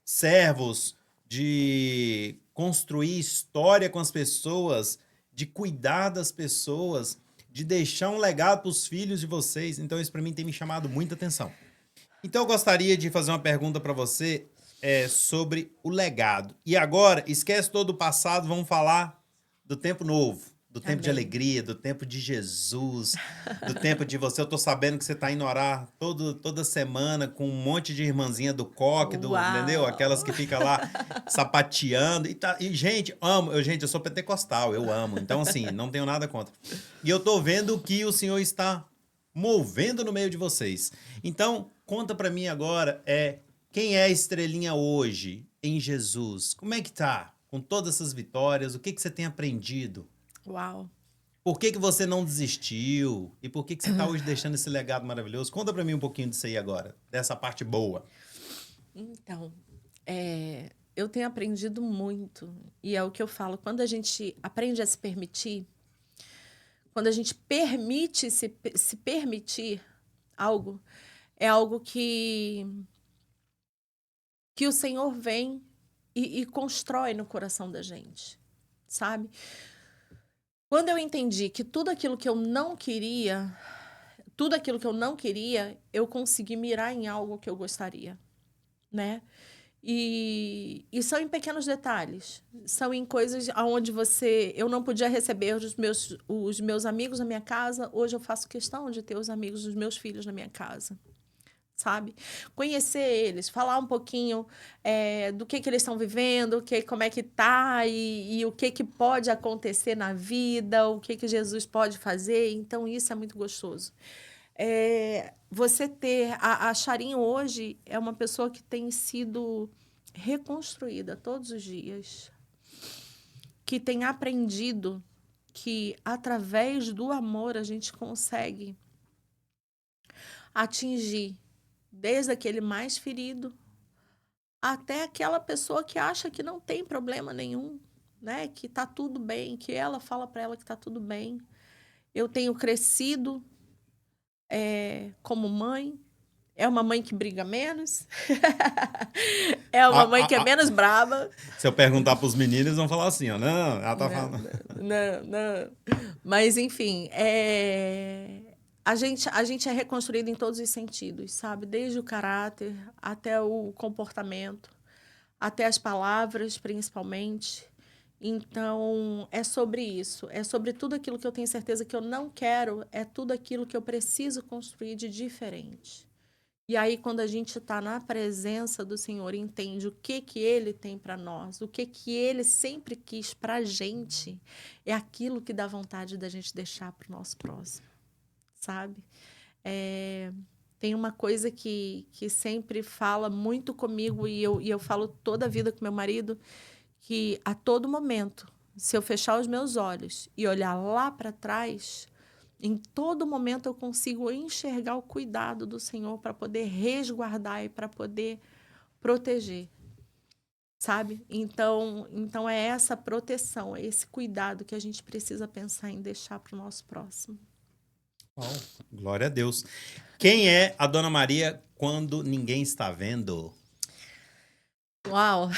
servos, de construir história com as pessoas, de cuidar das pessoas, de deixar um legado para os filhos de vocês. Então isso para mim tem me chamado muita atenção. Então eu gostaria de fazer uma pergunta para você sobre o legado. E agora, esquece todo o passado, vamos falar do tempo novo, do tempo de alegria, do tempo de Jesus, do tempo de você. Eu tô sabendo que você tá indo orar toda semana com um monte de irmãzinha do coque, entendeu? Aquelas que ficam lá sapateando. E gente, amo. Gente, eu sou pentecostal, eu amo. Então, assim, não tenho nada contra. E eu tô vendo que o Senhor está movendo no meio de vocês. Então, conta para mim agora, quem é a estrelinha hoje em Jesus? Como é que tá? Com todas essas vitórias, o que você tem aprendido? Uau! Por que você não desistiu? E por que você está hoje deixando esse legado maravilhoso? Conta para mim um pouquinho disso aí agora, dessa parte boa. Então, eu tenho aprendido muito. E é o que eu falo, quando a gente aprende a se permitir, quando a gente permite se permitir algo, é algo que o Senhor vem e constrói no coração da gente, sabe? Quando eu entendi que tudo aquilo que eu não queria, eu consegui mirar em algo que eu gostaria, né? E são em pequenos detalhes, são em coisas onde eu não podia receber os meus amigos na minha casa, hoje eu faço questão de ter os amigos dos meus filhos na minha casa, sabe? Conhecer eles, falar um pouquinho do que eles estão vivendo, como é que tá e o que pode acontecer na vida, o que Jesus pode fazer, então isso é muito gostoso. Você ter... A Charinho hoje é uma pessoa que tem sido reconstruída todos os dias, que tem aprendido que, através do amor, a gente consegue atingir desde aquele mais ferido até aquela pessoa que acha que não tem problema nenhum, né? Que tá tudo bem, que ela fala para ela que tá tudo bem. Eu tenho crescido como mãe. É uma mãe que briga menos. É uma mãe que é menos brava. Se eu perguntar para os meninos, eles vão falar assim, ó. Não, ela tá falando. Não. Mas, enfim, a gente é reconstruído em todos os sentidos, sabe? Desde o caráter até o comportamento, até as palavras, principalmente. Então, é sobre isso. É sobre tudo aquilo que eu tenho certeza que eu não quero, é tudo aquilo que eu preciso construir de diferente. E aí, quando a gente está na presença do Senhor, entende o que Ele tem para nós, o que Ele sempre quis para a gente, é aquilo que dá vontade da gente deixar para o nosso próximo, sabe? Tem uma coisa que sempre fala muito comigo, e eu falo toda a vida com meu marido, que a todo momento, se eu fechar os meus olhos e olhar lá para trás, em todo momento eu consigo enxergar o cuidado do Senhor para poder resguardar e para poder proteger, sabe? Então é essa proteção, é esse cuidado que a gente precisa pensar em deixar para o nosso próximo. Oh, glória a Deus. Quem é a Dona Maria quando ninguém está vendo? Uau!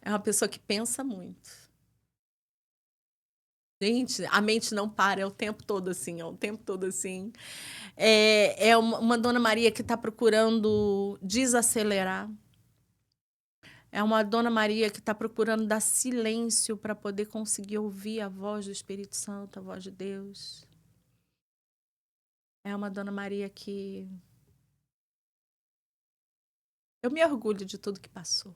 É uma pessoa que pensa muito. Gente, a mente não para, é o tempo todo assim, É uma Dona Maria que está procurando desacelerar. É uma Dona Maria que está procurando dar silêncio para poder conseguir ouvir a voz do Espírito Santo, a voz de Deus. É uma Dona Maria que eu me orgulho de tudo que passou.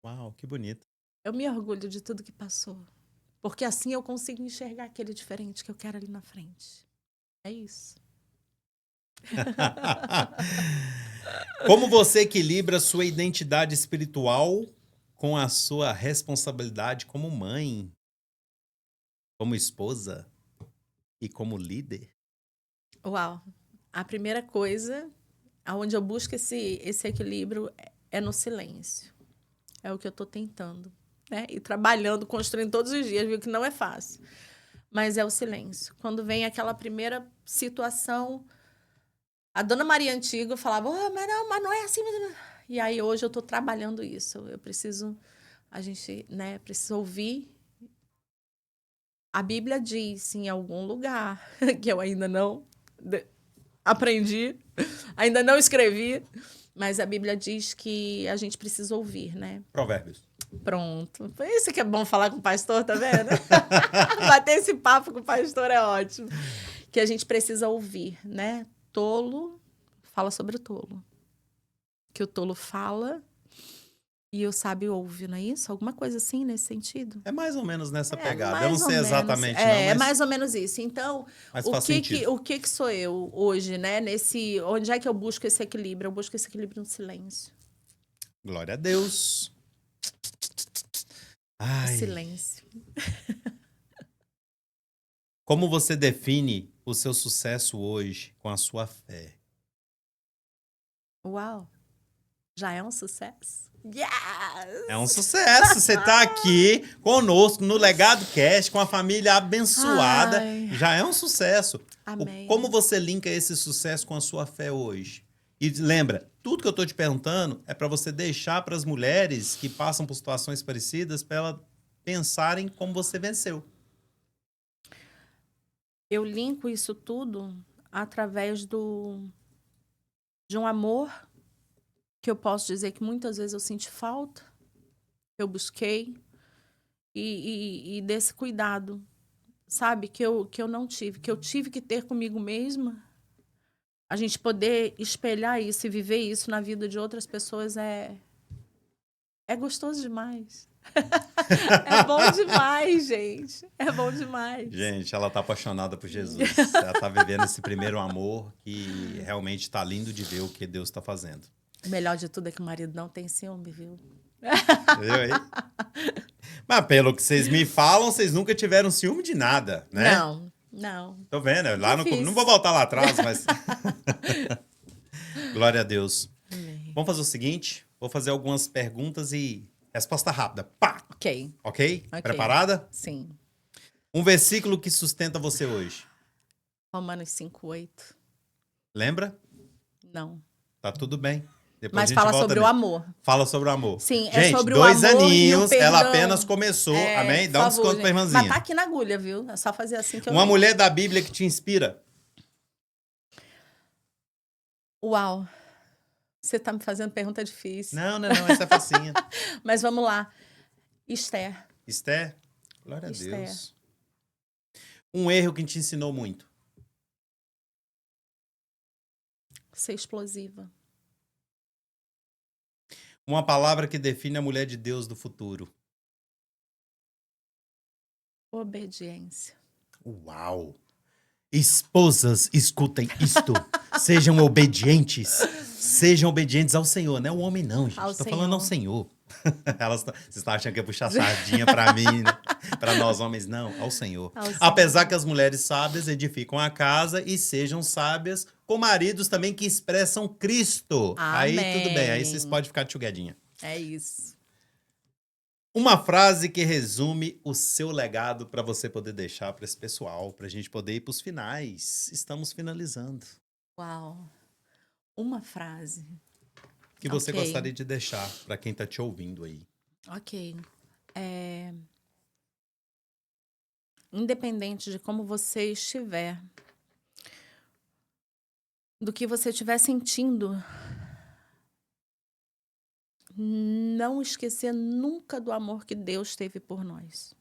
Uau, que bonito. Eu me orgulho de tudo que passou. Porque assim eu consigo enxergar aquele diferente que eu quero ali na frente. É isso. Como você equilibra sua identidade espiritual com a sua responsabilidade como mãe, como esposa e como líder? Uau. A primeira coisa, aonde eu busco esse equilíbrio é no silêncio. É o que eu estou tentando, né? E trabalhando, construindo todos os dias, viu que não é fácil. Mas é o silêncio. Quando vem aquela primeira situação, a Dona Maria Antiga falava, mas não é assim. E aí hoje eu estou trabalhando isso. Eu preciso, a gente, né, precisa ouvir. A Bíblia diz em algum lugar, que eu ainda não aprendi, ainda não escrevi, mas a Bíblia diz que a gente precisa ouvir, né? Provérbios. Pronto. Por isso que é bom falar com o pastor, tá vendo? Bater esse papo com o pastor é ótimo. Que a gente precisa ouvir, né? Tolo fala sobre o tolo. Que o tolo fala e o sábio ouve, não é isso? Alguma coisa assim nesse sentido? É mais ou menos nessa pegada. Eu Mais não ou sei menos. exatamente, não, É mas, mais ou menos isso. Então, mas faz sentido. o que sou eu hoje, né? Onde é que eu busco esse equilíbrio? Eu busco esse equilíbrio no silêncio. Glória a Deus. O Ai. silêncio. Como você define o seu sucesso hoje com a sua fé? Uau! Já é um sucesso? Yes! É um sucesso. Você tá aqui conosco no Legado Cast, com a família abençoada. Ai. Já é um sucesso. Amém. Como você linka esse sucesso com a sua fé hoje? E lembra, tudo que eu tô te perguntando é para você deixar para as mulheres que passam por situações parecidas, para elas pensarem como você venceu. Eu linko isso tudo através de um amor que eu posso dizer que muitas vezes eu senti falta, eu busquei, e desse cuidado, sabe, que eu não tive, que eu tive que ter comigo mesma. A gente poder espelhar isso e viver isso na vida de outras pessoas é gostoso demais. É bom demais, gente. É bom demais. Gente, ela tá apaixonada por Jesus. Ela tá vivendo esse primeiro amor que realmente tá lindo de ver o que Deus tá fazendo. O melhor de tudo é que o marido não tem ciúme, viu? Entendeu aí? Mas pelo que vocês me falam, vocês nunca tiveram ciúme de nada, né? Não. Tô vendo, lá no, não vou voltar lá atrás, mas... Glória a Deus. Amém. Vamos fazer o seguinte, vou fazer algumas perguntas e resposta rápida. Pá! Ok. Ok? Preparada? Sim. Um versículo que sustenta você hoje. Romanos 5:8. Lembra? Não. Tá tudo bem. Depois Mas a gente fala volta sobre o nele. amor. Fala sobre o amor. Sim, gente, é sobre o 2 amor aninhos, e o ela perdão. apenas começou, amém? Dá um desconto pra irmãzinha. Mas tá aqui na agulha, viu? É só fazer assim que eu Uma leio. mulher da Bíblia que te inspira. Uau. Você tá me fazendo pergunta difícil. Não, essa é facinha. Mas vamos lá. Esther. Esther? Glória a Esther. Deus. Um erro que te ensinou muito. Ser explosiva. Uma palavra que define a mulher de Deus do futuro. Obediência. Uau! Esposas, escutem isto. Sejam obedientes. Sejam obedientes ao Senhor. Não é o homem, não, gente. Estou falando ao Senhor. Você está achando que ia puxar sardinha para mim, né? Para nós homens? Não, ao Senhor. Apesar que as mulheres sábias edificam a casa e sejam sábias com maridos também que expressam Cristo. Amém. Aí tudo bem, aí vocês podem ficar tchuguedinha. É isso. Uma frase que resume o seu legado para você poder deixar para esse pessoal, para a gente poder ir para os finais. Estamos finalizando. Uau. Uma frase. Que você gostaria de deixar para quem está te ouvindo aí? Ok. Independente de como você estiver, do que você estiver sentindo, não esquecer nunca do amor que Deus teve por nós.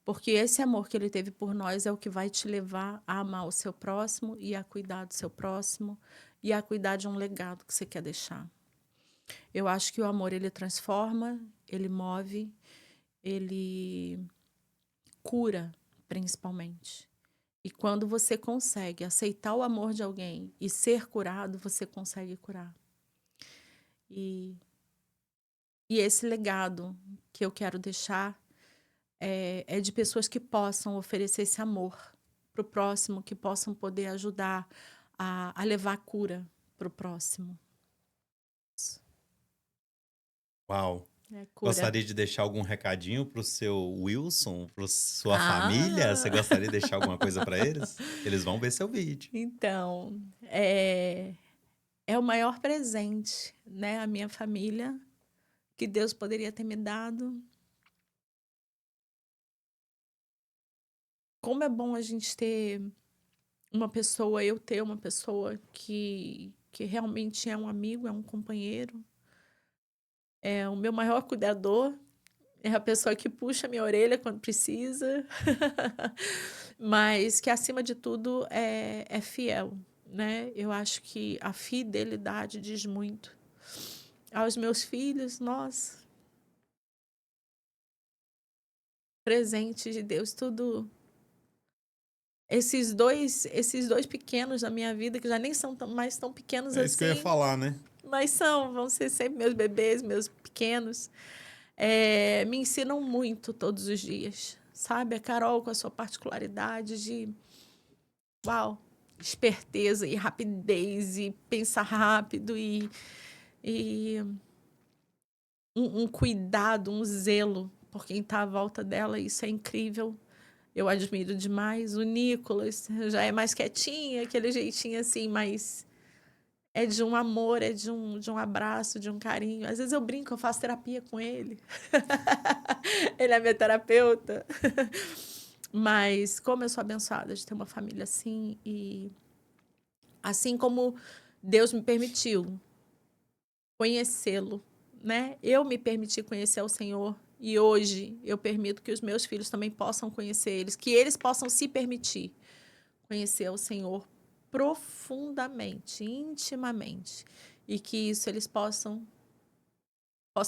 Porque esse amor que ele teve por nós é o que vai te levar a amar o seu próximo e a cuidar do seu próximo e a cuidar de um legado que você quer deixar. Eu acho que o amor, ele transforma, ele move, ele cura, principalmente. E quando você consegue aceitar o amor de alguém e ser curado, você consegue curar. E esse legado que eu quero deixar é de pessoas que possam oferecer esse amor para o próximo, que possam poder ajudar a levar cura para o próximo. Uau. Cura. Gostaria de deixar algum recadinho para o seu Wilson, para sua família? Você gostaria de deixar alguma coisa para eles? Eles vão ver seu vídeo. Então, é o maior presente, né? A minha família, que Deus poderia ter me dado. Como é bom a gente ter uma pessoa, eu ter uma pessoa que realmente é um amigo, é um companheiro. É o meu maior cuidador, é a pessoa que puxa a minha orelha quando precisa, mas que, acima de tudo, é fiel, né? Eu acho que a fidelidade diz muito. Aos meus filhos, nossa, presentes de Deus, tudo. Esses dois pequenos da minha vida, que já nem são mais tão pequenos assim. É isso que eu ia falar, né? Mas vão ser sempre meus bebês, meus pequenos. Me ensinam muito todos os dias, sabe? A Carol, com a sua particularidade de, uau, esperteza e rapidez e pensar rápido e um cuidado, um zelo por quem está à volta dela. Isso é incrível. Eu admiro demais. O Nicolas já é mais quietinho, aquele jeitinho assim, mas é de um amor, é de um abraço, de um carinho. Às vezes eu brinco, eu faço terapia com ele. Ele é meu terapeuta. Mas como eu sou abençoada de ter uma família assim, e assim como Deus me permitiu conhecê-lo, né? Eu me permiti conhecer o Senhor, e hoje eu permito que os meus filhos também possam conhecer eles, que eles possam se permitir conhecer o Senhor profundamente, intimamente, e que isso eles possa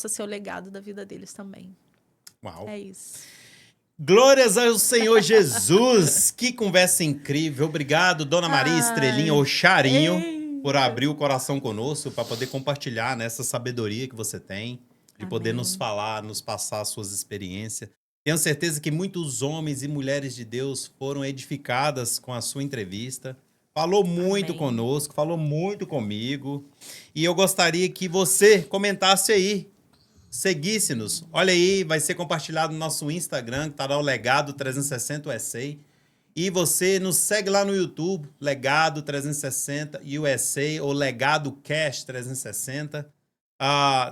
ser o legado da vida deles também. Uau. É isso. Glórias ao Senhor Jesus. Que conversa incrível. Obrigado, Dona Maria Estrelinha, ou Charinho, por abrir o coração conosco, para poder compartilhar nessa sabedoria que você tem, de poder nos falar, nos passar as suas experiências. Tenho certeza que muitos homens e mulheres de Deus foram edificadas com a sua entrevista. Falou muito conosco, falou muito comigo. E eu gostaria que você comentasse aí, seguisse-nos. Olha aí, vai ser compartilhado no nosso Instagram, que tá lá o Legado 360 USA. E você nos segue lá no YouTube, Legado 360 USA, ou Legado Cash 360.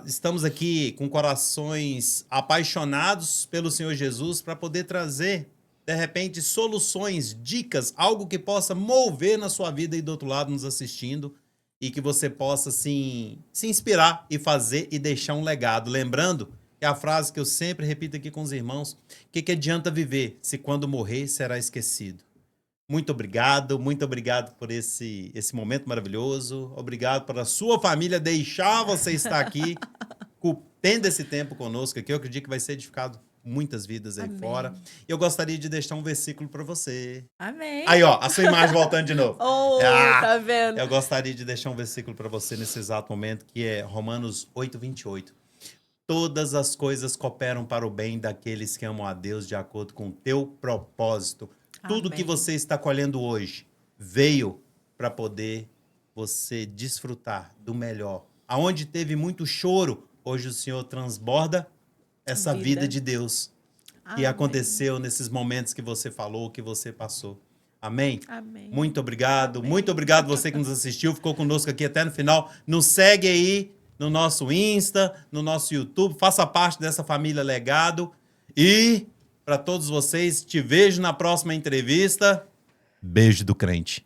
Estamos aqui com corações apaixonados pelo Senhor Jesus para poder trazer, de repente, soluções, dicas, algo que possa mover na sua vida aí do outro lado nos assistindo, e que você possa assim, se inspirar e fazer e deixar um legado. Lembrando que a frase que eu sempre repito aqui com os irmãos: o que adianta viver se quando morrer será esquecido? Muito obrigado por esse momento maravilhoso. Obrigado pela sua família deixar você estar aqui, tendo esse tempo conosco aqui. Eu acredito que vai ser edificado muitas vidas aí fora. E eu gostaria de deixar um versículo para você. Amém. Aí, ó, a sua imagem voltando de novo. Tá vendo? Eu gostaria de deixar um versículo para você nesse exato momento, que é Romanos 8:28. Todas as coisas cooperam para o bem daqueles que amam a Deus de acordo com o teu propósito. Tudo que você está colhendo hoje veio para poder você desfrutar do melhor. Aonde teve muito choro, hoje o Senhor transborda essa vida de Deus. Que aconteceu nesses momentos que você falou, que você passou. Amém? Amém. Muito obrigado. Muito obrigado você que nos assistiu, ficou conosco aqui até no final. Nos segue aí no nosso Insta, no nosso YouTube. Faça parte dessa família Legado. E, para todos vocês, te vejo na próxima entrevista. Beijo do crente.